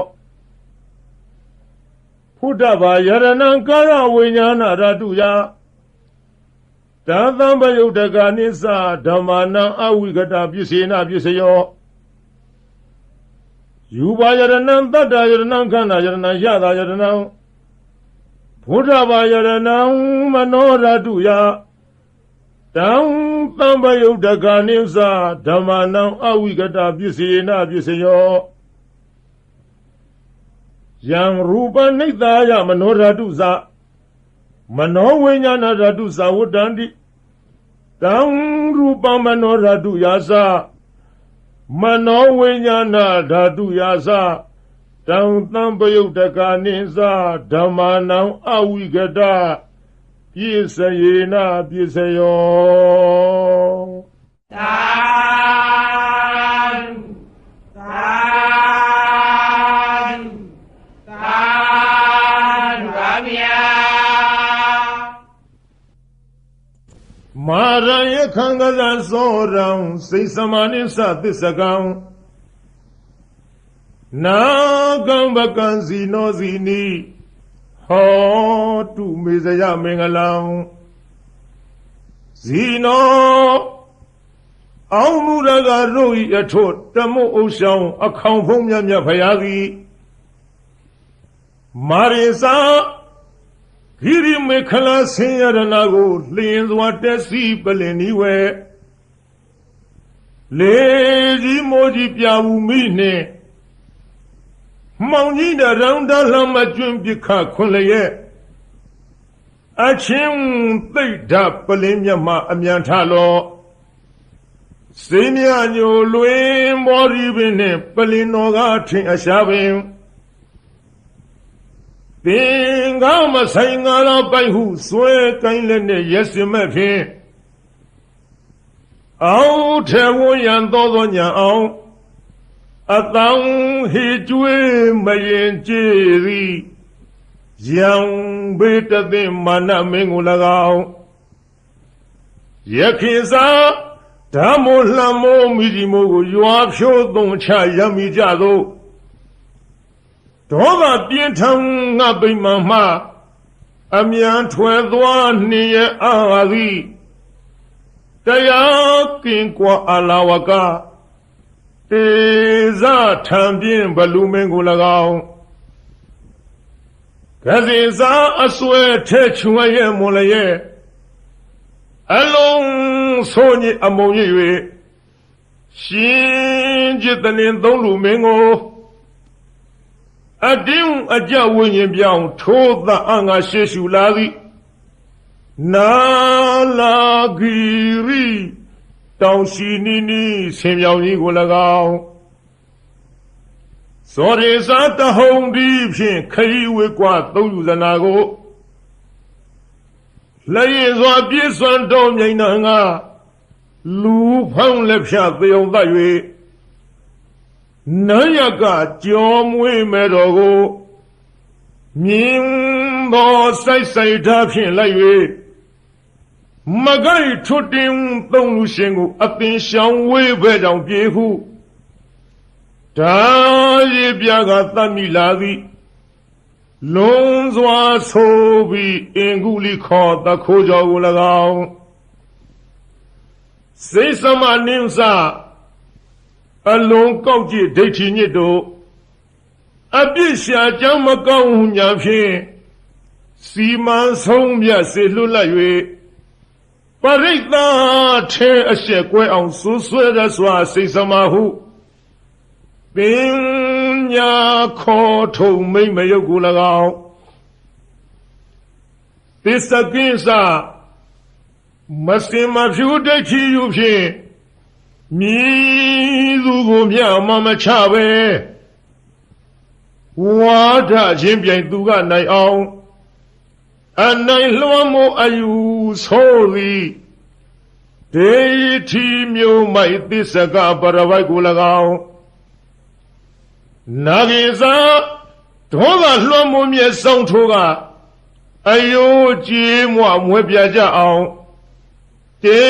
ဖုဒ္ဓဘာယရဏံကာယဝိညာဏဓာတုယတံသံပယုတ်တကနိစ္စဓမ္မာနံအဝိကတပစ္စေနပစ္စယောယူပါယရဏံတတ္တယရဏံခန္ဓာယရဏံယတာယရဏံဖုဒ္ဓဘာယရဏံမနောဓာတုယတံသံပယုတ်တကနိစ္စဓမ္မာနံအဝိကတပစ္စေနပစ္စယောယံရူပနိဿာယမနောဓာတုသမနောဝိညာဏဓာတုသဝတ္တန္တိတံရူပမနောဓာတုယာသမနောဝိညာဏဓာတုယာသတံသံပယုတ်တကနိစ္စဓမ္မာနံအဝိကတပစ္စယေနပစ္စယောသာမာရယခံကဇသောရံစိတ်စမနိသသစ္စကံနာကံဘကံစီနောစီနီဟောတုမေဇယမင်္ဂလံဇီနောအောင်မူရကရုဤအထွတ်တမုတ်ဥဆောင်အခေါင်ဖုံးမြတ်မြတ်ဖရာသည်မာရိစာဂိရိမေခလာဆင်းရဏကိုလျင်စွာတက်စီပလင်ဤဝဲလေကြီးမိုးကြီးပြဝူမိနှင့်မောင်ကြီးတရောင်တလှမကျွန်းပြခခွန်လျက်အချင်းသိဒ္ဓပလင်းမြတ်မှအမြန်ထလောစေမြညိုလွင်မောရီပင်နှင့်ပလင်းတော်ကထင်အရှားပင်သင်္ကာမဆိုင်ငါရပိုက်ဟုဆွဲကိုင်းလက်နဲ့ရက်စင်မဲ့ဖြင့်အောင်ထေဝရန်သောညာအောင်အတောင်ဟေကျွေးမရင်ကြည်သည်ယံဘေတသိမာနမင်းကို၎င်းယခိစာဓမ္မိုလှမိုးမိဒီမိုးကိုရွာဖြိုးသုံးချရမိကြသောဒေါသပြင်းထန်ငါပိမှန်မှအမြန်ထွယ်သွားနှင်ရအာသည်တရားကင်ကွာအလာဝကတေဇထံပြင်းဘလူမင်းကို၎င်းကစီစာအဆွဲထဲချွန်ရဲ့မွန်လည်းရဲ့အလုံးဆိုးညစ်အမုံရ၍ရှင်จิตတင်းသုံးလူမင်းကိုအတင်းအကြဝိညာဉ်ပြောင်းထိုးသအငါရှေရှုလာသည်နာလာဂီရီတောင်ရှိနီနီဆင်ပြောင်ကြီးကို၎င်းစောရေစာတဟုံဒီဖြင့်ခရီးဝေကွာသုံးယူဇနာကိုလက်ရည်စွာပြည့်စွန်တော်မြိန်နာငါလူဖောင်းလက်ဖြတ်သေုံသတ်၍နန်းရကကြောမွေးမဲ့တော်ကိုမြင်းသောစိုက်စိုက်ထားဖြင့်လိုက်၍မဂိုက်ထွတ်တင်သုံးလူရှင်ကိုအသင်ရှောင်ဝေးပဲကြောင့်ပြေဟုဒါရည်ပြကသတ်မိလာသည်လုံးစွာဆိုပြီးအင်္ဂုလိခေါ်တခိုးကြောကို၎င်းစိတ်စမနင်းစအလုံးကောက်ကြည့်ဒိဋ္ဌိညစ်တို့ ပြစ်ရှာကြောင်းမကောင်းညာဖြင့်စီမံဆုံးမြတ်စေလွတ်လပ်၍ပရိသတ်ထဲအရှက်ကွဲအောင်ဆူဆွဲရစွာစိတ်စမဟုပညာခေါ်ထုံမိမ့်မယုတ်ကို၎င်းသစ္စကိစ္စမစင်မဖြူတချီယူဖြင့်မြည်သူကိုမြမမချပဲဝါဒချင်းပြိုင်သူကနိုင်အောင်အနိုင်လွှမ်းမိုးအယူဆိုသည်ဒေထီမျိုးမိုက်သစ္စကပရဝိုက်ကို၎င်းနာဂေသာဒေါသလွှမ်းမိုးမြဲဆောင်ထိုးကအယိုးကြေးမွမွဲပြကြအောင်တေ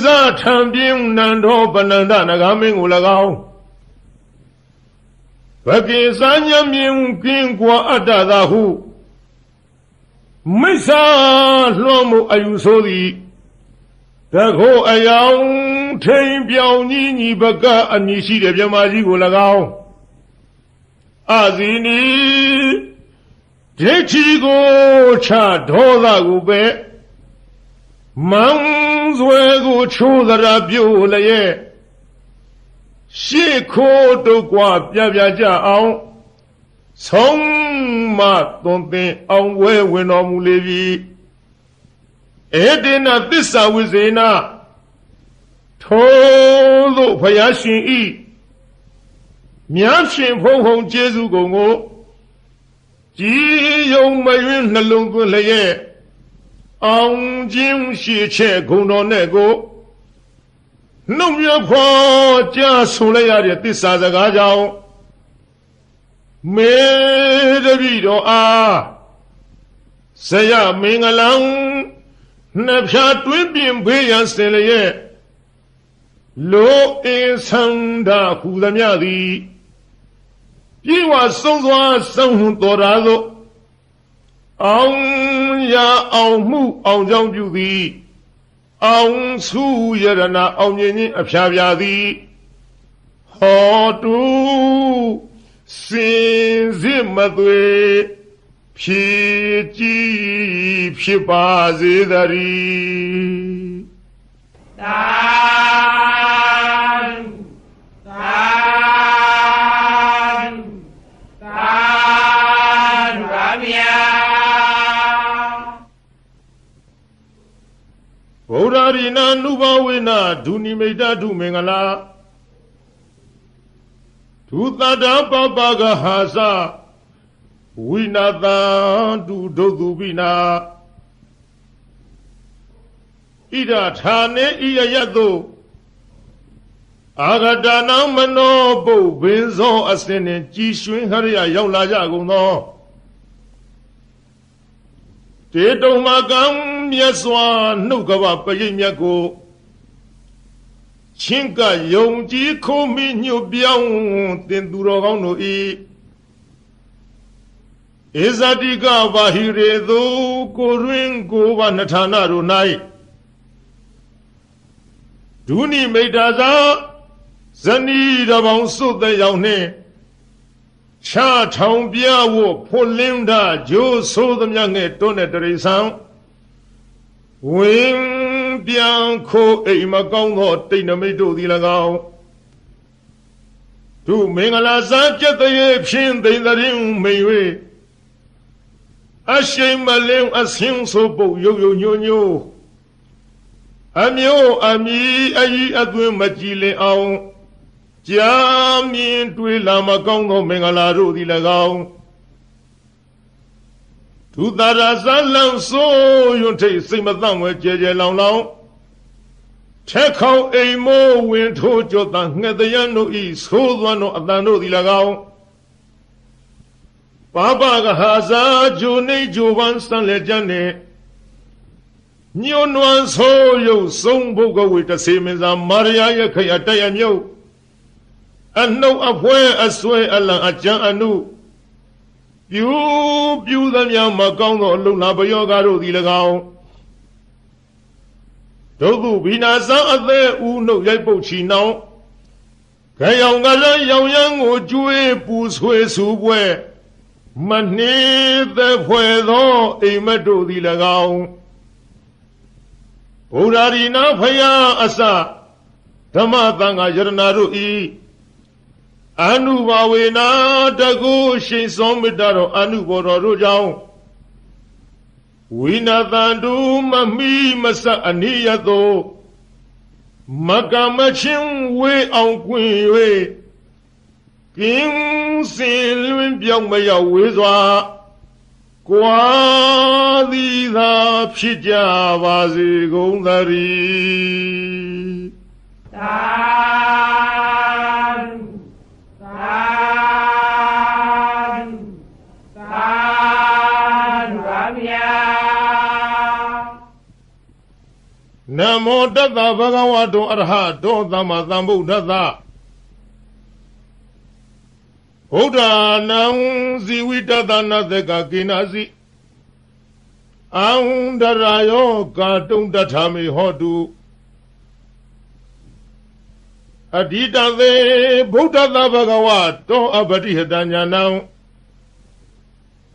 ဇထံပြင်းနန္ဒောပနန္ဒနဂမင်းကို၎င်းဘကိစာညမြင်ကင်းကွာအတ္တသာဟုမိစ္ဆာလွှမ်းမိုးအယူဆိုသည်တခိုးအယောင်ထိန်ပြောင်ကြီးညီဘကအမည်ရှိတဲ့မြမကြီးကို၎င်းအဇီနီဒိဋ္ဌိကိုချဒေါသကိုပဲမန်းဆွဲကိုချိုးသရာပြို့လျက်ရှေ့ခိုးတုတ်ကွာပြကြအောင်ဆုံးမသွန်သင်အောင်ဝဲဝင်တော်မူလေပြီဧတေနသစ္စာဝိဇေနထိုသို့ဖယားရှင်ဤမြတ်ရှင်ဖုံဖုံကျေးဇူးကုန်ကိုကြည်ယုံမယွင်းနှလုံးသွင်းလျက်အောင်ခြင်းရှိချက်ဂုဏ်တော်နဲ့ကိုနှုတ်မြဖွာကြားဆိုလိုက်ရတဲ့သစ္စာစကားကြောင့်မေတ္တိတော်အားဇယမင်္ဂလံနှဖြာတွင်းပြင်ဘေးရန်စင်လျက်လောအင်းဆန္ဒဟူသမျှသည်ပြေဝဆုံးစွာဆုံးဟွန်တော်ရာသို့အောင်ရအောင်မှုအောင်ကြောင်းပြုသည်အောင်စုယရနာအောင်မြင်ခြင်းအဖျားပြသည်ဟောတုစင်စစ်မသွေဖြည့်ကြည်ဖြစ်ပါစေတည်းသာသာသာရမြာဗုဒ္ဓရိနာနုဘဝေနဒုနိမိတ်တုမင်္ဂလာဒုသတ္တပပကဟာသဝိနာတံတုဒုသူပိနာဣဒထာနေဣယယတုအာဂတနာမနောပုဗ္ဗင်းသောအစင်းနှင့်ကြည်ရွှင်ဟရိယရောက်လာကြကုန်သောတေတုံမကံမြတ်စွာနှုတ်ကပပရိမြတ်ကိုချင်းကယုံကြည်ခိုးမိညွတ်ပြောင်းတင်သူတော်ကောင်းတို့ဤဧဇတိကဘာဟိရေသူကိုရင်းကိုဘာနထာနာတို့၌ဒုနိမိတ်တာသာဇနီးတော်ပေါင်းစုတဲ့ရောက်နှင့်ချထောင်ပြဝဖွလင်းတာဂျိုးဆိုးသမျှငဲ့တွန်းတဲ့တရိษံဝင်းပြန်ခိုးအိမ်မကောင်းသောတိတ်နမိတ်တို့သည်၎င်းသူမင်္ဂလာစားပြည့်တဲ့ဖြင့်သိတဲ့ရင်မိန်၍အရှိန်မလင်းအဆင်းဆိုပုတ်ရုပ်ညိုညိုအမျိုးအမီအကြီးအသွင်းမကြည်လင်အောင်ကြာမြင်တွေ့လာမကောင်းသောမင်္ဂလာတို့သည်၎င်းသူသာရဇလံဆိုယွန်းထိတ်စိတ်မသန့်ဝဲကြဲကြဲလောင်လောင်ထက်ခေါအိမ်မိုးဝင်ထိုးကြောတန်ငှက်တရံတို့ဤသိုးသွမ်းတို့အတန်တို့သည်၎င်းပါပကဟာဇာဂျိုနေဂျိုဗန်စံလေကျန်နေညွန်းနွမ်းဆိုးရုပ်ဆုံးဘုတ်ကဝေတစေမင်းသာမာရယာယခရတရမြုပ်အနှုတ်အဖွဲအဆွဲအလံအကြံအနုပြူသမျှမကောင်းသောအလုံးလာပယောဂတို့သည်၎င်းဒုက္ခဘိနာဇံအသေးဦးနှုတ်ရိုက်ပုတ်ချီနှောင်းက ယောင်ကလည်းရောင်ရမ်းကိုကျွေးပူဆွေးဆူပွဲမနှေးသက်ဖွယ်သောအိမ်မက်တို့သည်၎င်းဘုရားဒီနာဖယားအစဓမ္မသံဃာယရနာတို့ဤအနုဘာဝေနာတကုရှိန်စောမေတ္တာတော်အနုဘောတော်တို့ကြောင့်ဝိနာတန်တုမမီမဆအနိယသောမကမချင်းဝေအောင်ကွင်၍ကင်းစင်လွင်ပြောင်းမရောက်ဝေးစွာကွာသည်သာဖြစ်ကြပါစေကုန်သတည်းသာသာသာပါဗျာနမောတတ္တဗုဒ္ဓဝါတောအရဟတောသမ္မာသမ္ဗုဒ္ဓသဘုဒ္ဓနံဇီဝိတတနာသကကိနာစီအံဒရာယောကာတုံတထာမေဟောတုအဓိတသေဗုဒ္ဓသဘဂဝါတောအပတိဟတညာနံ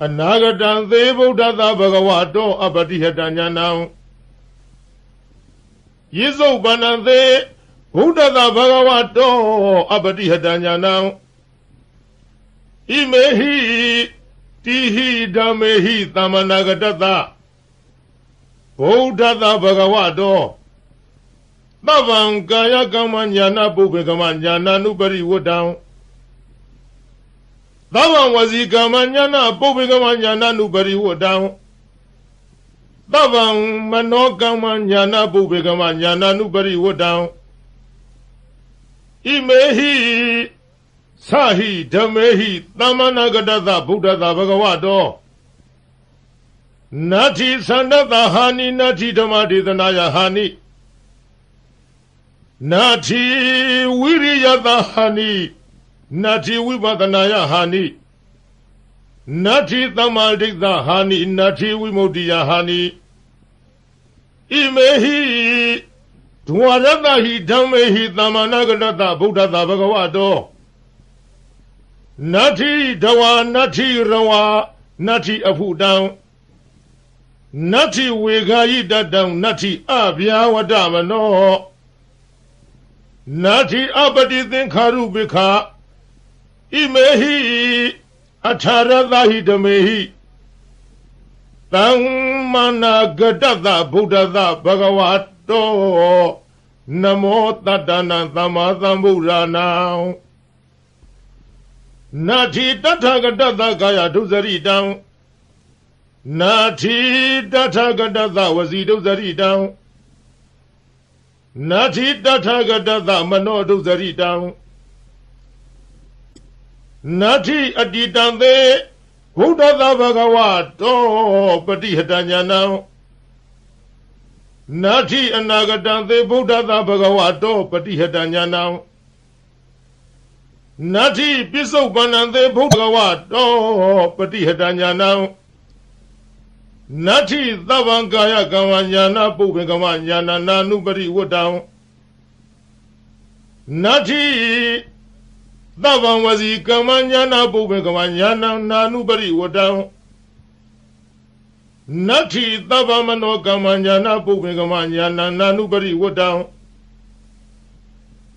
အနာဂတံသေဗုဒ္ဓသဘဂဝါတောအပတိဟတညာနံယေဇုပနံသေဗုဒ္ဓသဘဂဝါတောအပတိဟတညာနံဣမေဟိတိဟိဓမ္မေဟိသမ္မနာဂတတဗုဒ္ဓသဘဂဝါတောသဗ္ဗံကာယကမ္မညာနာပုပ္ပေကမ္မညာနာနုပရိဝတ္တံသဗ္ဗံဝစီကမ္မညာနာပုပ္ပေကမ္မညာနာနုပရိဝတ္တံသဗ္ဗံမနောကမ္မညာနာပုပ္ပေကမ္မညာနာနုပရိဝတ္တံဣမေဟိသဟိဓမ္မေဟိသမ္မနာဂတသဗုဒ္ဓသဘဂဝတောနတ္ထိသန္တတဟာနိနတ္ထိဓမ္မဒေသနာယဟာနိနတ္ထိဝိရိယတဟာနိနတ္ထိဝိပဿနာယဟာနိနတ္ထိသမ္မာဒိဋ္ဌဟာနိနတ္ထိဝိမု ക്തി ယဟာနိဣမေဟိဒဝရတဟိဓမ္မေဟိသမ္မာနာဂတသဗုဒ္ဓသဘဂဝတောနတ္ထိဒဝါနတ္ထိရဝါနတ္ထိအဖုတံနတ္ထိဝေဃာယိတတံနတ္ထိအဗျာဝတ္တမနောနတ္ထိအပတိသင်္ခါရုပိခာဣမေဟိအထာရသဟိဓမေဟိသမ္မာနာဂတသဗုဒ္ဓသဘဂဝါတောနမောတတ္တနာသမ္မာသမ္ဗုဒ္ဓနာနတ္ထိတထဂတသကာယဒုစရိတံနတ္ထိတထဂတသဝစီဒုစရိတံနတ္ထိတထဂတသမနောဒုစရိတံနတ္ထိအတ္တိတံသေဘုဒ္ဓသဘဂဝါတောပတိဟတညာနံနတ္ထိအနာဂတံသေဗုဒ္ဓသဘဂဝါတောပတိဟတညာနံနတ္ထိပစ္စုပ္ပန္နံသေဗုဒ္ဓဝါတောပတိဟတညာနံနတ္ထိသဗ္ဗံကာယကမ္မညာနာပုပ္ပေကမ္မညာနာနာနုပရိဝတ္တံနတ္ထိသဗ္ဗံဝစီကမ္မညာနာပုပ္ပေကမ္မညာနာနာနုပရိဝတ္တံနတ္ထိသဗ္ဗမနောကမ္မညာနာပုပ္ပေကမ္မညာနာနာနုပရိဝတ္တံ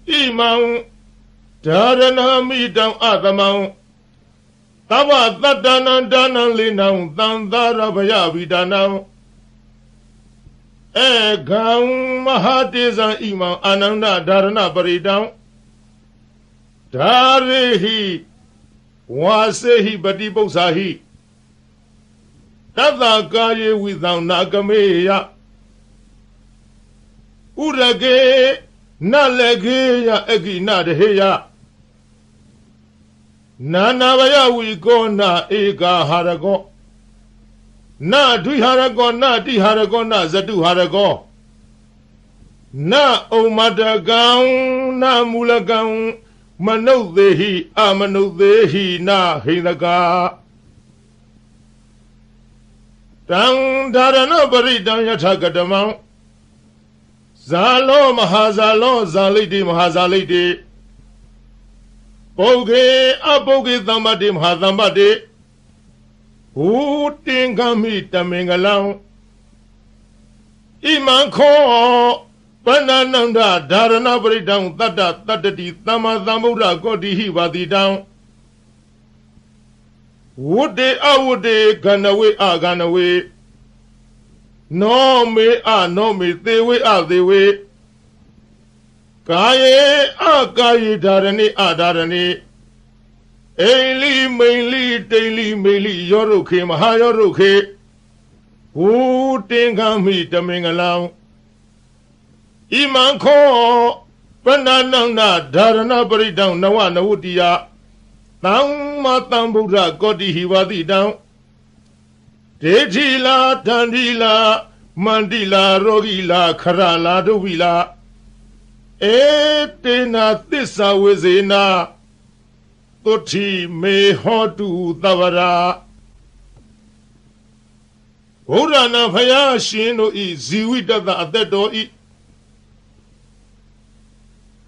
ဣမံဓာရဏမိတံအသမံသဗ္ဗတတ္တနံဒါနံလိနံသံသာရဗယဝိဒါနံဧကံမဟာတေဇံဣမံအာနန္ဒဓာရဏပရိတံဓာရေဟိဝါစေဟိပတိပု္ပ္ပာဟိတတ္တကာယေဝိသံနာကမေယဥရကေနလေကေယအကိနတဟေယနာနာဗယဝိကောနာဧကာဟာရကောနဒွိဟာရကောနတိဟာရကောနဇတုဟာရကောနဩမတကံနမူလကံမနုဿေဟိအမနုဿေဟိနဟိန္ဒကာတံဓာရဏပရိတံယထကတမံဇာလောမဟာဇာလောဇာလိတိမဟာဇာလိတိ ပုဂ္ဂေအပုဂ္ဂေသမ္ပတိမဟာသမ္ပတိဘူတင်္ဂမိတမင်္ဂလံဣမံခောပဏ္ဏနန္ဒဓာရဏပရိဒံတတ္တတတ္တိသမ္မာသမ္ဗုဒ္ဓကောတိဟိပါတိတံဝုတေအဝုတေဂဏဝေအဂဏဝေနောမေအနောမေသေဝေအသေဝေကာယေအကာယေဓာရဏိအဓာရဏိအိလိမိန်လိတိန်လိမိန်လိယောရုခေမဟာယောရုခေဘူတင်္ဂမိတမင်္ဂလံဣမံခောပဏ္ဏနန္ဒဓာရဏပရိဒံနဝနဝတိယသမ္မာသမ္ဗုဒ္ဓကောတိဟိဝတိတံဒေတိလာတန္တိလာမန္တိလာရောဂီလာခရလာဒုဝိလာဧတေနာသစ္စာဝေဇေနာသုတိမေဟောတုသဗ္ဗရာဘုရားနာဖယားရှင်တို့ဤဇီဝိတတအသက်တော်ဤ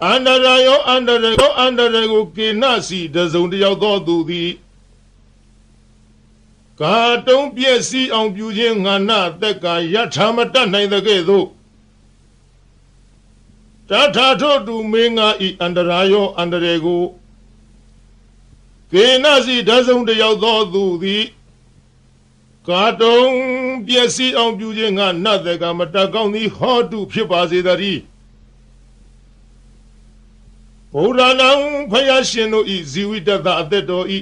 အန္တရာယောအန္တရယောအန္တရကိုကေနစီတစုံတယောက်သောသူသည်ကာတုံးပြည့်စည်အောင်ပြုခြင်းငါနာတက်ကယထာမတတ်နိုင်တဲ့ကဲ့သို့တထာထို့တူမေငါဤအန္တရာယောအန္တရကိုကေနစီတစုံတယောက်သောသူသည်ကာတုံးပြည့်စည်အောင်ပြုခြင်းငါနတ်တက်ကမတတ်ကောင်းသည်ဟောတုဖြစ်ပါစေတည်းဘုရားနာဖယားရှင်တို့ဤဇီဝိတတအသက်တော်ဤ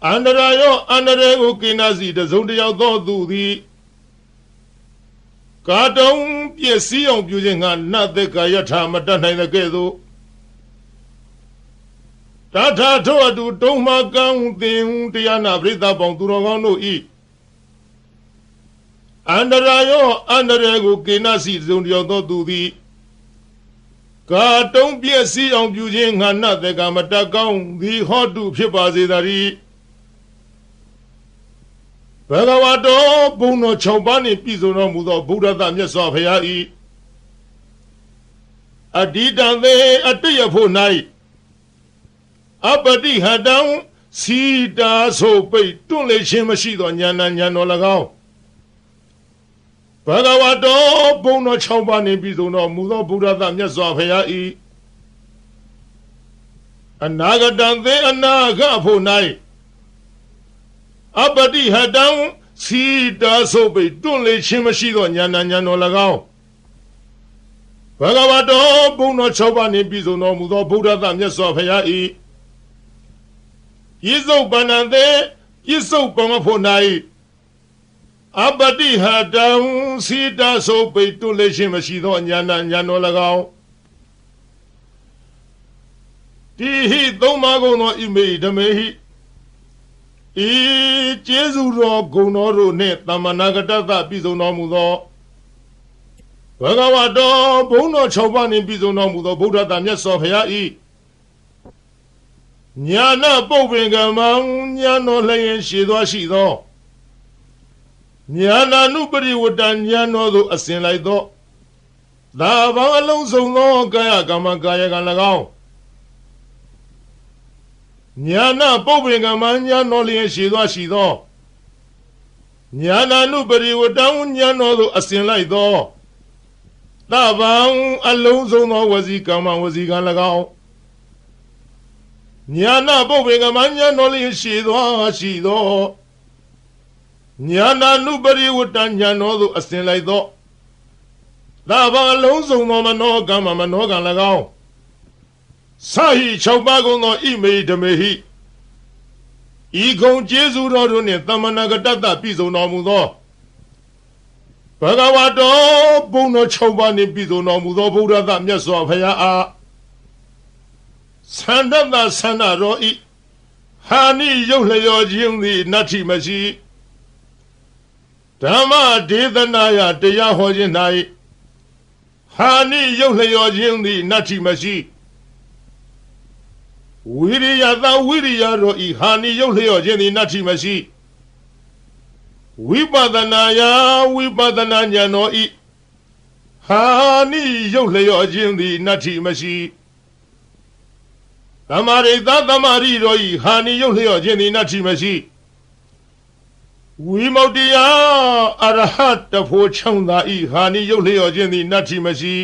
အန္တရာယောအန္တရာကိုကိနာစီတစုံတယောက်သောသူသည်ကာတုံးပြည့်စည်အောင်ပြုခြင်းငါနတ်သက်ကာယထာမတတ်နိုင်တဲ့ကဲ့သို့တထာထို့အတူတုံးမကံသင်တရားနာပရိသတ်ပေါင်းသူတော်ကောင်းတို့ဤအန္တရာယောအန္တရာကိုကိနာစီတစုံတယောက်သောသူသည်ကာတုံးပြည့်စည်အောင်ပြုခြင်းငါနတ်တက်ကမတတ်ကောင်းသည်ဟောတုဖြစ်ပါစေတည်းဘဂဝတောဘုံတော်6ပါးနှင့်ပြည့်စုံတော်မူသောဗုဒ္ဓသမြတ်စွာဘုရား၏အတ္တိတံသေအတ္တယဖို့၌အပတိဟတံစီတာဆိုပိတ်တွန့်လေခြင်းမရှိသောဉာဏ်ဉာဏ်တော်၎င်းဘဂဝတောဘုံတော်6ပါးနှင့်ပြည့်စုံတော်မူသောဗုဒ္ဓသမြတ်စွာဘုရား၏အနာဂတံသေအနာဂတ်ဖို့၌အပတိဟတံစီတာဆိုပိတ်တွန့်လေခြင်းမရှိသောဉာဏ်ဉာဏ်တော်၎င်းဘဂဝတောဘုံတော်6ပါးနှင့်ပြည့်စုံတော်မူသောဗုဒ္ဓသမြတ်စွာဘုရား၏ပြစ္ဆုတ်ပန္နသေပြစ္ဆုတ်ပမဖို့၌အပတိဟတံစီတာဆိုပိတ်တွန့်လေခြင်းမရှိသောဉာဏ်ဉာဏ်တော်၎င်းတိဟိသုံးပါးကုန်သောဣမေဓမေဟိဤကျေးဇူးတော်ဂုဏ်တော်တို့နှင့်သမ္မာနာဂတသပြည့်စုံတော်မူသောဘဂဝတောဘုံတော်6ပါးနှင့်ပြည့်စုံတော်မူသောဗုဒ္ဓတမြတ်စွာဘုရား၏ညာနာပုပ္ပင်ကမံညာတော်လျင်ရှိသောရှိသောညာနာနုပရိဝတ္တညာတော်သို့အစဉ်လိုက်သောသာဘာအလုံးစုံသောကာယကမ္မကာယကံ၎င်းညာနာပုပ္ပင်ကမံညာတော်လျင်ရှိသောရှိသောညာနာနုပရိဝတ္တညာတော်သို့အစဉ်လိုက်သောသဗ္ဗံအလုံးစုံသောဝစီကမ္မဝစီကံ၎င်းညာနာပုပ္ပင်ကမညာတော်လျင်ရှိသောညာနာနုပရိဝတ္တညာတော်သို့အစဉ်လိုက်သောသဗ္ဗံအလုံးစုံသောမနောကမ္မမနောကံ၎င်းစာဟိ6ပါးကုန်သောဣမေဓမေဟိဤကုံကျေးဇူးတော်တို့နှင့်သမ္မာနာဂတတပြည့်စုံတော်မူသောဘဂဝတောဘုံတော်6ပါးနှင့်ပြည့်စုံတော်မူသောဗုဒ္ဓသမြတ်စွာဘုရားအားသန္တတသန္တရောဤဟာနိရုပ်လျော်ခြင်းသည်နတ္ထိမရှိဓမ္မဒေသနာယတရားဟောခြင်း၌ဟာနိရုပ်လျော်ခြင်းသည်နတ္ထိမရှိဝိရိယသာဝိရိယရောဤဟာနိရုပ်လျော်ခြင်းသည်နတ္ထိမရှိဝိပဿနာယဝိပဿနာဉာဏ်တော်ဤဟာနိရုပ်လျော်ခြင်းသည်နတ္ထိမရှိ သမရိသသမရိရောဤဟာနိယုတ်လျော့ခြင်းသည်နတ္ထိမရှိဝိမု ക്തി ယအရဟတဖို့ချောင်းသာဤဟာနိယုတ်လျော့ခြင်းသည်နတ္ထိမရှိ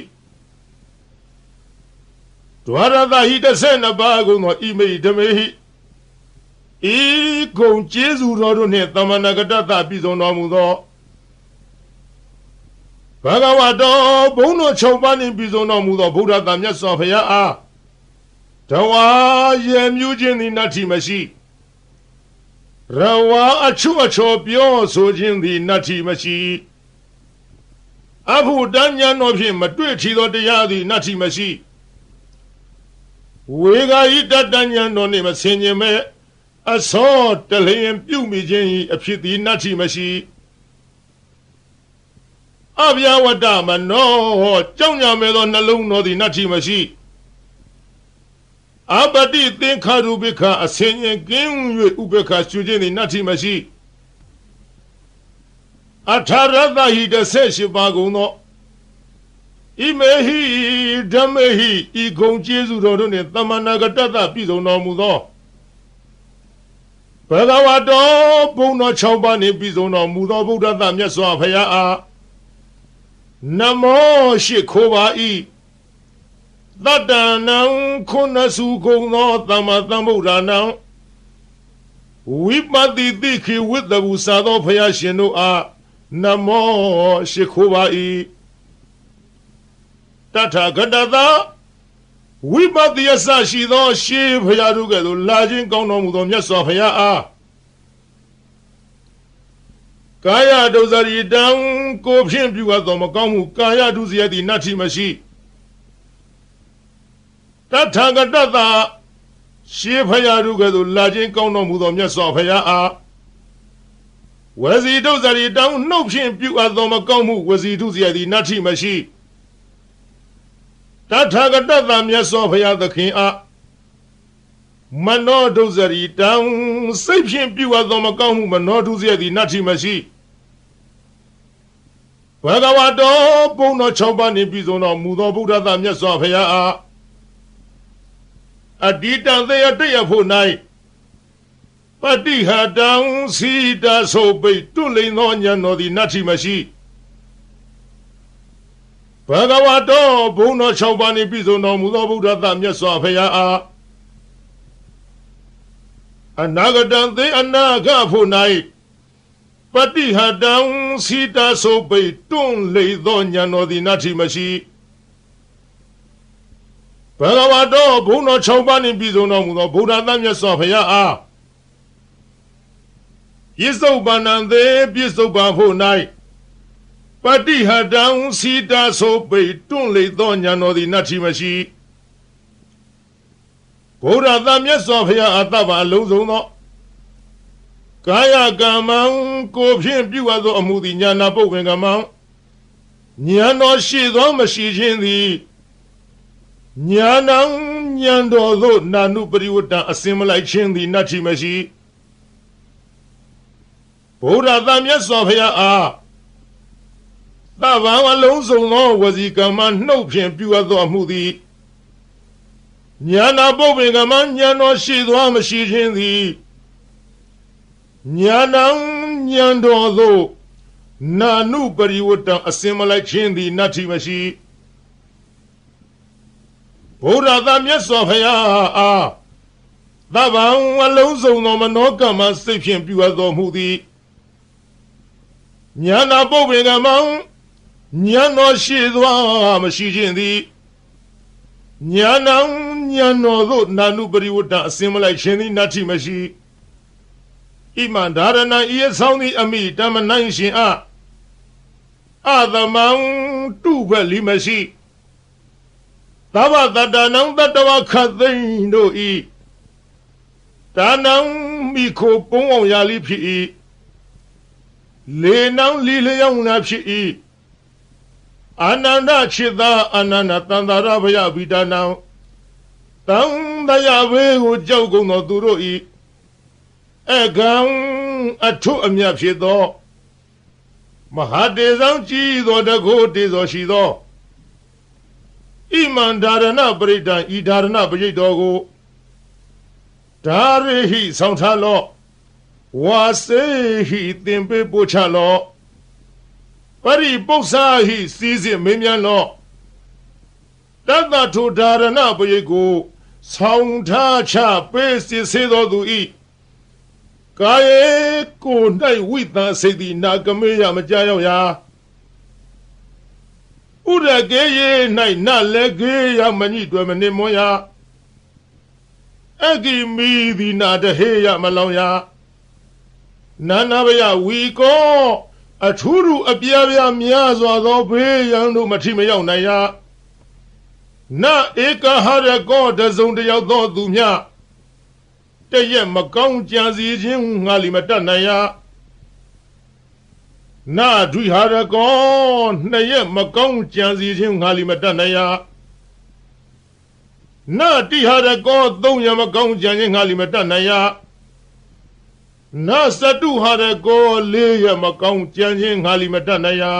ဒွါရသဟိ12ပါးကုန်သောဣမိဓမေဟိဤကုံကျေးဇူးတော်တို့နှင့်သမဏဂတတပြည်စုံတော်မူသောဘဂဝတောဘုန်းတော်6ပါးနှင့်ပြည်စုံတော်မူသောဗုဒ္ဓသာမြတ်စွာဘုရားအားတဝါရေမြူးခြင်းသည်နတ္ထိမရှိရဝါအချွတ်အချော်ပြောဆိုခြင်းသည်နတ္ထိမရှိအဘုဒ္ဓဉာဏ်တော်ဖြင့်မတွေ့ထီသောတရားသည်နတ္ထိမရှိဝေဂာယိတတဉာဏ်တော်နှင့်မဆင်ញင်မဲ့အစောတလျင်ပြုမိခြင်း၏အဖြစ်သည်နတ္ထိမရှိအဗျာဝတ္တမနောကြောင့်ညာမဲ့သောနှလုံးတော်သည်နတ္ထိမရှိအပတိသင်္ခါရုပိခအစင်ရင်ကင်း၍ဥပက္ခရှုခြင်းသည်နတ္ထိမရှိအထာရတဟိ18ပါးကုန်သောဣမေဟိဓမ္မေဟိဤဂုံကျေးဇူးတော်တို့နှင့်သမဏဂတတပြည်စုံတော်မူသောဘဂဝတောဘုန်းတော်6ပါးနှင့်ပြည်စုံတော်မူသောဗုဒ္ဓသာမြတ်စွာဘုရားအားနမောရှိခိုးပါ၏တတ္တနံခုနစုကုံသောသမ္မာသမ္ဗုဒ္ဓနာဝိပတိတိခိဝိတ္တဘူစာသောဘုရားရှင်တို့အားနမောရှိခိုးပါ၏တထာဂတသာဝိပတိယဆရှိသောရှေးဘုရားတို့ကဲ့သို့လာခြင်းကောင်းတော်မူသောမြတ်စွာဘုရားအားကာယဒုစရိတံကိုဖြင့်ပြုအပ်သောမကောင်းမှုကာယဒုစရိုက်သည်နတ္ထိမရှိတထာဂတသာရှေးဘုရားတို့ကဲ့သို့လာခြင်းကောင်းတော်မူသောမြတ်စွာဘုရားအားဝစီဒုစရိတံနှုတ်ဖြင့်ပြုအပ်သောမကောင်းမှုဝစီဒုစရိုက်သည်နတ္ထိမရှိတထာဂတသာမြတ်စွာဘုရားသခင်အားမနောဒုစရိတံစိတ်ဖြင့်ပြုအပ်သောမကောင်းမှုမနောဒုစရိုက်သည်နတ္ထိမရှိဘဂဝတောဘုန်းတော်6ပါးနှင့်ပြည်စုံတော်မူသောဗုဒ္ဓသာမြတ်စွာဘုရားအားအတ္တံသေယတရဖို့၌ပတိဟတံစီတာဆိုပိတွလိန်သောဉာဏ်တော်သည်နတ္ထိမရှိဘဂဝတောဘုန်းတော်6ပါးနှင့်ပြည်စုံတော်မူသောဗုဒ္ဓသာမြတ်စွာဘုရားအားအနာဂတံသေအနာဂဖို့၌ပတိဟတံစီတာဆိုပိတွလိန်သောဉာဏ်တော်သည်နတ္ထိမရှိဘဂဝတောဘုန်းတော်6ပါးနှင့်ပြည်စုံတော်မူသောဗုဒ္ဓသာမြတ်စွာဘုရားအားပြစ္ဆုတ်ပန္နံသေပြစ္ဆုတ်ပန်ဖို့၌ပတိဟတံစီတာဆိုပိတွန့်လေသောဉာဏ်တော်သည်နတ္ထိမရှိဘုရားသာမြတ်စွာဘုရားအတ္တပါအလုံးစုံသောကာယကမ္မံကိုဖြင့်ပြုအပ်သောအမှုသည်ဉာဏပုပ္ပင်ကမ္မံဉာဏ်တော်ရှိသောမရှိခြင်းသည်ဉာဏံဉာဏ်တော်သို့နာနုပရိဝတ္တအစင်မလိုက်ခြင်းသည်နတ္ထိမရှိဘုရားသာမြတ်စွာဘုရားအားသဗ္ဗံအလုံးစုံသောဝစီကမ္မနှုတ်ဖြင့်ပြုအပ်သောအမှုသည်ဉာဏပုပ္ပင်ကမ္မဉာဏ်တော်ရှိသောမရှိခြင်းသည်ဉာဏံဉာဏ်တော်သို့နာနုပရိဝတ္တအစင်မလိုက်ခြင်းသည်နတ္ထိမရှိဘုရားသာမြတ်စွာဘုရားအားသဗ္ဗံအလုံးစုံသောမနောကမ္မစိတ်ဖြင့်ပြုအပ်သောမှုသည်ဉာဏပုပ္ပင်ကမ္မဉာဏ်တော်ရှိသောမရှိခြင်းသည်ဉာဏံဉာဏ်တော်သို့နာနုပရိဝတ္တအစင်မလိုက်ခြင်းသည်နတ္ထိမရှိဣမံဒါရဏံဤအဆောင်သည်အမိတမနိုင်ရှင်အားအသမံတုဘလိမရှိသဗ္ဗတတ္တနံတတ္တဝခသိန်တို့ဤဒါနံမိခိုပုံအောင်ရာလိဖြစ်၏လေနံလီလျောင်းနာဖြစ်၏အာနန္ဒချစ်သာအာနန္ဒတန္တာရဘယဗိဒါနံတံတရာဝေကိုကြောက်ကုန်သောသူတို့ဤအကံအထုအမြတ်ဖြစ်သောမဟာတေဇံကြည်သောတကုတေဇောရှိသောဣမံဒါရဏပရိဒံဤဒါရဏပရိတ်တော်ကို ဒါရိဟိဆောင်ထားလော့ဝါစေဟိသင်ပေးပို့ချလော့ပရိပု္ပ္ပစာဟိစီစဉ်မင်းမြန်းလော့တတ္တထုဒါရဏပရိကိုဆောင်ထားချပေးစစ်စေတော်သူဤကာယေကို၌ဝိသစိတ်သည်နာကမေယမကြောက်ရာဥရကေယေ၌နလည်းကေယမညိတွယ်မနေမွန်ရာအဂိမီသည်နာတဟေယမလောင်ရာနာနာဘယဝီကောအထူးထူအပြားပြားများစွာသောဘေးရန်တို့မထိမရောက်နိုင်ရာနဧကဟရကောတစုံတယောက်သောသူမြတရက်မကောင်းကြံစီခြင်းငါလီမတတ်နိုင်ရာနဒွိဟာရကောနှစ်ရက်မကောင်းကြံစီခြင်းငါလီမတတ်နိုင်ရာနတိဟာရကောသုံးရက်မကောင်းကြံခြင်းငါလီမတတ်နိုင်ရာနစတုဟာရကောလေးရက်မကောင်းကြံခြင်းငါလီမတတ်နိုင်ရာ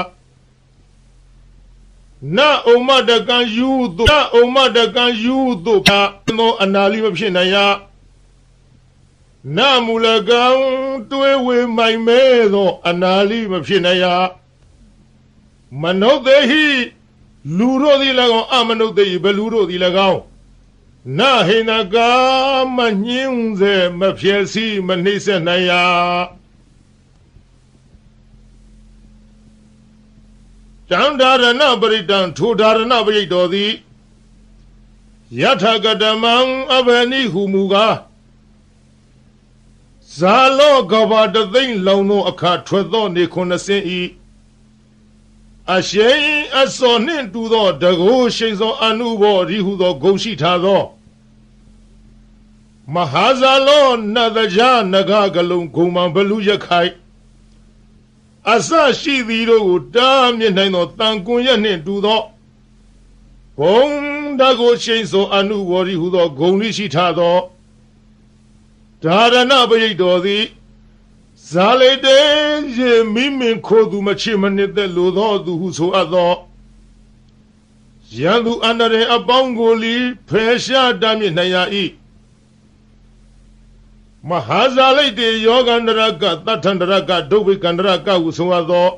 နဩမတကံယူသို့ဖာသောအနာလီမဖြစ်နိုင်ရာနမူလကံတွေးဝေမိုင်မဲသောအနာလီမဖြစ်နိုင်ရာမနုဿေဟိလူတို့သည်၎င်းအမနုဿေဟိဘလူတို့သည်၎င်းနဟိနကာမညင်းစေမဖြစ်စီမနှိမ့်ဆက်နိုင်ရာတံဒါရဏပရိတံထိုဒါရဏပရိတော်သည်ယထကတမံအဘနိဟုမူကားဇာလောကဘာတသိမ့်လောင်သောအခါထွက်သောနေ90ဤအရှိန်အစောနှင့်တူသောတကိုးရှိန်သောအနုဘောရိဟုသောဂုဏ်ရှိထားသောမဟာဇာလောနတကြနဂကလုံးဂုံမံဘလူရခိုင်အစရှိသည်တို့ကိုတားမြစ်နိုင်သောတန်ကွန်ရက်နှင့်တူသောဘုံတကိုးရှိန်သောအနုဘောရိဟုသောဂုဏ်ရှိထားသောဒါရဏပရိတော်သည်ဇာလိတေရေမိမင်ခိုသူမချစ်မနစ်သက်လိုသောသူဟုဆိုအပ်သောရန်သူအန္တရာယ်အပေါင်းကိုလီဖယ်ရှားတားမြစ်နိုင်ရ၏မဟာဇာလိတေယောဂန္တရကသတ္ထန္တရကဒုဗ္ဗေကန္တရကဟုဆိုအပ်သော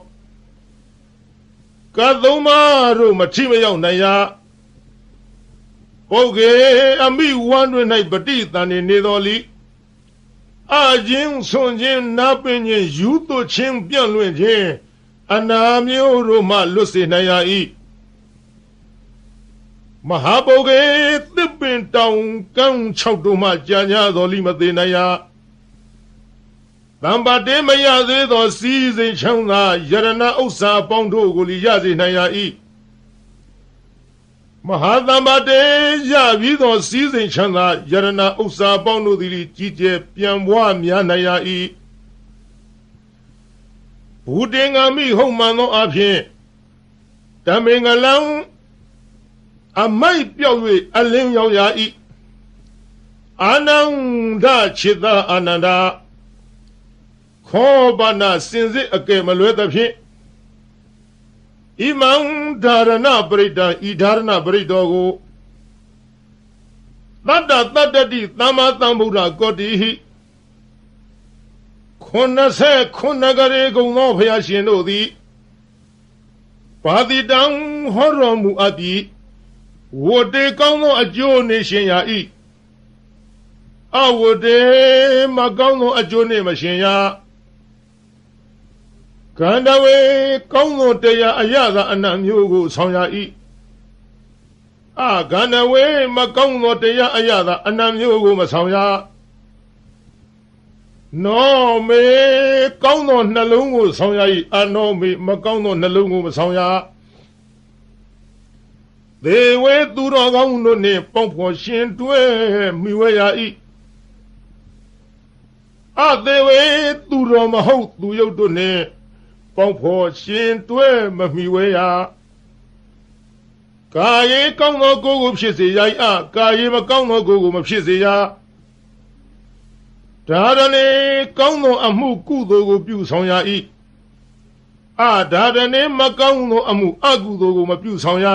ကသုံးပါးတို့မထိမရောက်နိုင်ရပုဂ္ဂေအမိဝမ်းတွင်၌ပฏิတန်နေတော်လီအချင်းဆွန်ခြင်းနာပင်ခြင်းယူသွခြင်းပြန့်လွင့်ခြင်းအနာမျိုးတို့မှလွတ်စေနိုင်ရ၏မဟာပုဂ္ဂေသစ်ပင်တောင်ကန်း6တို့မှကြာညာတော်လိမသေးနိုင်ရတံပါတေမရသေးသောစီးစိမ်ချမ်းသာယရဏဥစ္စာပေါင်းတို့ကိုလီရစေနိုင်ရ၏မဟာသမ္ပါတေရပြီးသောစီးစိမ်ချမ်းသာယရဏဥစ္စာပေါင်းတို့သည်ကြီးကျယ်ပြန်ပွားများနိုင်ရ၏ဘူတင်ငါမိဟုတ်မှန်သောအဖြစ်တမင်္ဂလံအမိုက်ပြောက်၍အလင်းရောက်ရ၏အာနန္ဒခြေသာအာနန္ဒခောပနာစင်စစ်အကယ်မလွဲသဖြင့်ဣမံဒါရဏပရိတံဤဒါရဏပရိတော်ကိုတတ္တတတ္တိသမ္မာသမ္ဗုဒ္ဓကောတိဟိ89ကရေကုံသောဘုရားရှင်တို့သည်ပါတိတံဟောတော်မူအပ်ပြီးဝတ္တေကောင်းသောအကျိုးနေရှင်ရာ၏အဝတ္တေမကောင်းသောအကျိုးနေမရှင်ရာကန္တဝေကောင်းသောတရားအရသာအနတ်မျိုးကိုဆောင်ရ၏ကန္တဝေမကောင်းသောတရားအရသာအနတ်မျိုးကိုမဆောင်ရနောမေကောင်းသောနှလုံးကိုဆောင်ရ၏အနောမေမကောင်းသောနှလုံးကိုမဆောင်ရဒေဝေသူတော်ကောင်းတို့နှင့်ပေါင်းဖော်ရှင်တွဲမိဝဲရ၏အသေဝေသူတော်မဟုတ်သူယုတ်တို့နှင့်ပေါင်းဖော်ရှင်တွဲမမိဝဲရကာယေကောင်းသောကိုယ်ကိုဖြစ်စေရ၏ကာယေမကောင်းသောကိုယ်ကိုမဖြစ်စေရဒါရဏေကောင်းသောအမှုကုသိုလ်ကိုပြုဆောင်ရ၏ဒါရဏေမကောင်းသောအမှုအကုသိုလ်ကိုမပြုဆောင်ရ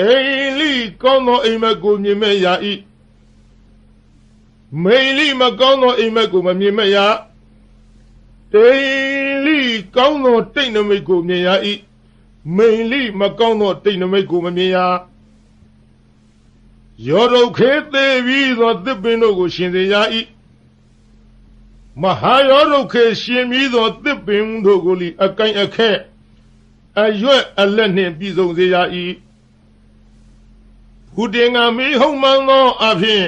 အိလိကောင်းသောအိမ်မက်ကိုမြင်မဲ့ရ၏ မိန်လိမကောင်းသောအိမ်မက်ကိုမမြင်မရတိန်လိကောင်းသောတိတ်နမိတ်ကိုမြင်ရ၏မိန်လိမကောင်းသောတိတ်နမိတ်ကိုမမြင်ရရောဒုက္ခေသေးပြီးသောသစ်ပင်တို့ကိုရှင်စေရ၏မဟာရောဒုက္ခေရှင်ပြီးသောသစ်ပင်တို့ကိုလီအကိုင်အခက်အရွက်အလက်နှင့်ပြည်စုံစေရ၏ဘုတင်ကမိဟုံမှန်သောအဖြစ်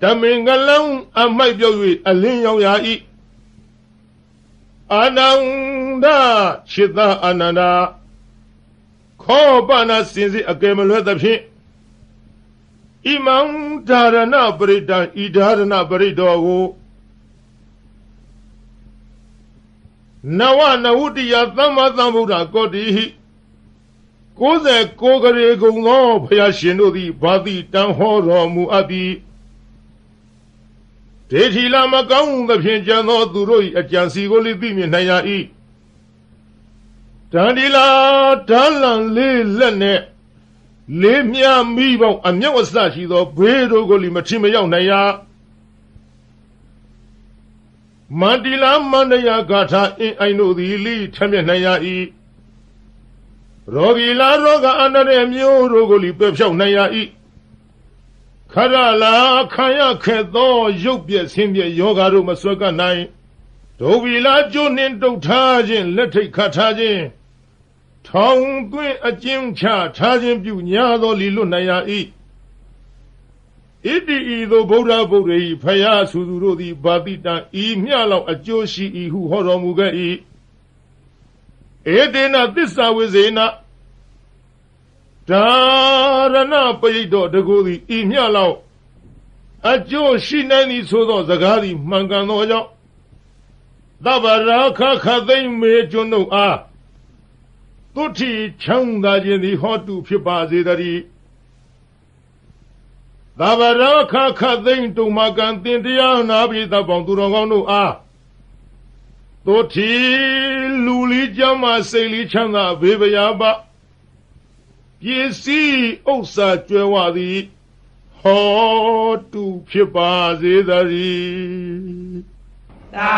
ဓမင်္ဂလံအမိုက်ပြောက်၍အလင်းရောက်ရ၏အာနန္ဒခြေသာအာနန္ဒာခောပနာစင်စစ်အကယ်မလွဲသဖြင့်ဣမံဓာရဏပရိတံဤဓာရဏပရိတောကိုနဝနဝတ္တိယသမ္မာသမ္ဗုဒ္ဓကောတိဟိ69ကရေကုံသောဘုရားရှင်တို့သည်ဘာတိတန်ဟောတော်မူအပ်သည်ဒေထီလာမကောင်းသဖြင့်ကြံသောသူတို့၏အကြံစီကိုလိသိမြင်နိုင်ရ၏တန်ဒီလာဓာလံလေးလက်နဲ့လေးမြမိပေါင်းအမြောက်အစရှိသောဘေးတို့ကိုလိမထီမရောက်နိုင်ရမန္တိလာမန္တရာဂါထာအင်းအိုင်တို့သည်လိထမျက်နိုင်ရ၏ရောဂီလာရောဂအန္တရာယ်မျိုးတို့ကိုလိပယ်ဖြောက်နိုင်ရ၏ခရလာခံရခဲ့သောရုပ်ပြည့်ဆင်းပြည့်ယောဂါတို့မဆွဲကပ်နိုင်ဒုဗီလာကျိုးနှင့်တုတ်ထားခြင်းလက်ထိတ်ခတ်ထားခြင်းထောင်သွင်းအကျဉ်းချထားခြင်းပြုညာသောလီလွတ်နိုင်ရ၏ဣတိဤသို့ဗုဒ္ဓဗုဒ္ဓ၏ဖယားဆူသူတို့သည်ဘာတိတံဤမျှလောက်အကျိုးရှိ၏ဟုဟောတော်မူခဲ့၏ဧတေနသစ္စာဝိဇေနဓာရဏပရိတောတကူသည်ဤမျှလောက်အကျိုးရှိနိုင်သည်ဆိုသောစကားသည်မှန်ကန်သောကြောင့်သဗ္ဗရာခခသိမ့်မေကျွန်းတို့အားသုတိချမ်းသာခြင်းသည်ဟောတုဖြစ်ပါစေတည်းသဗ္ဗရာခခသိမ့်တုံမကံတင်တရားနာပိသပေါင်းသူတော်ကောင်းတို့အားသုတိလူလီကြမ်းမှစိတ်လီချမ်းသာဘေးပရာပပစ္စည်းဥစ္စာကျွဲဝသည်ဟောတုဖြစ်ပါစေတည်းသာ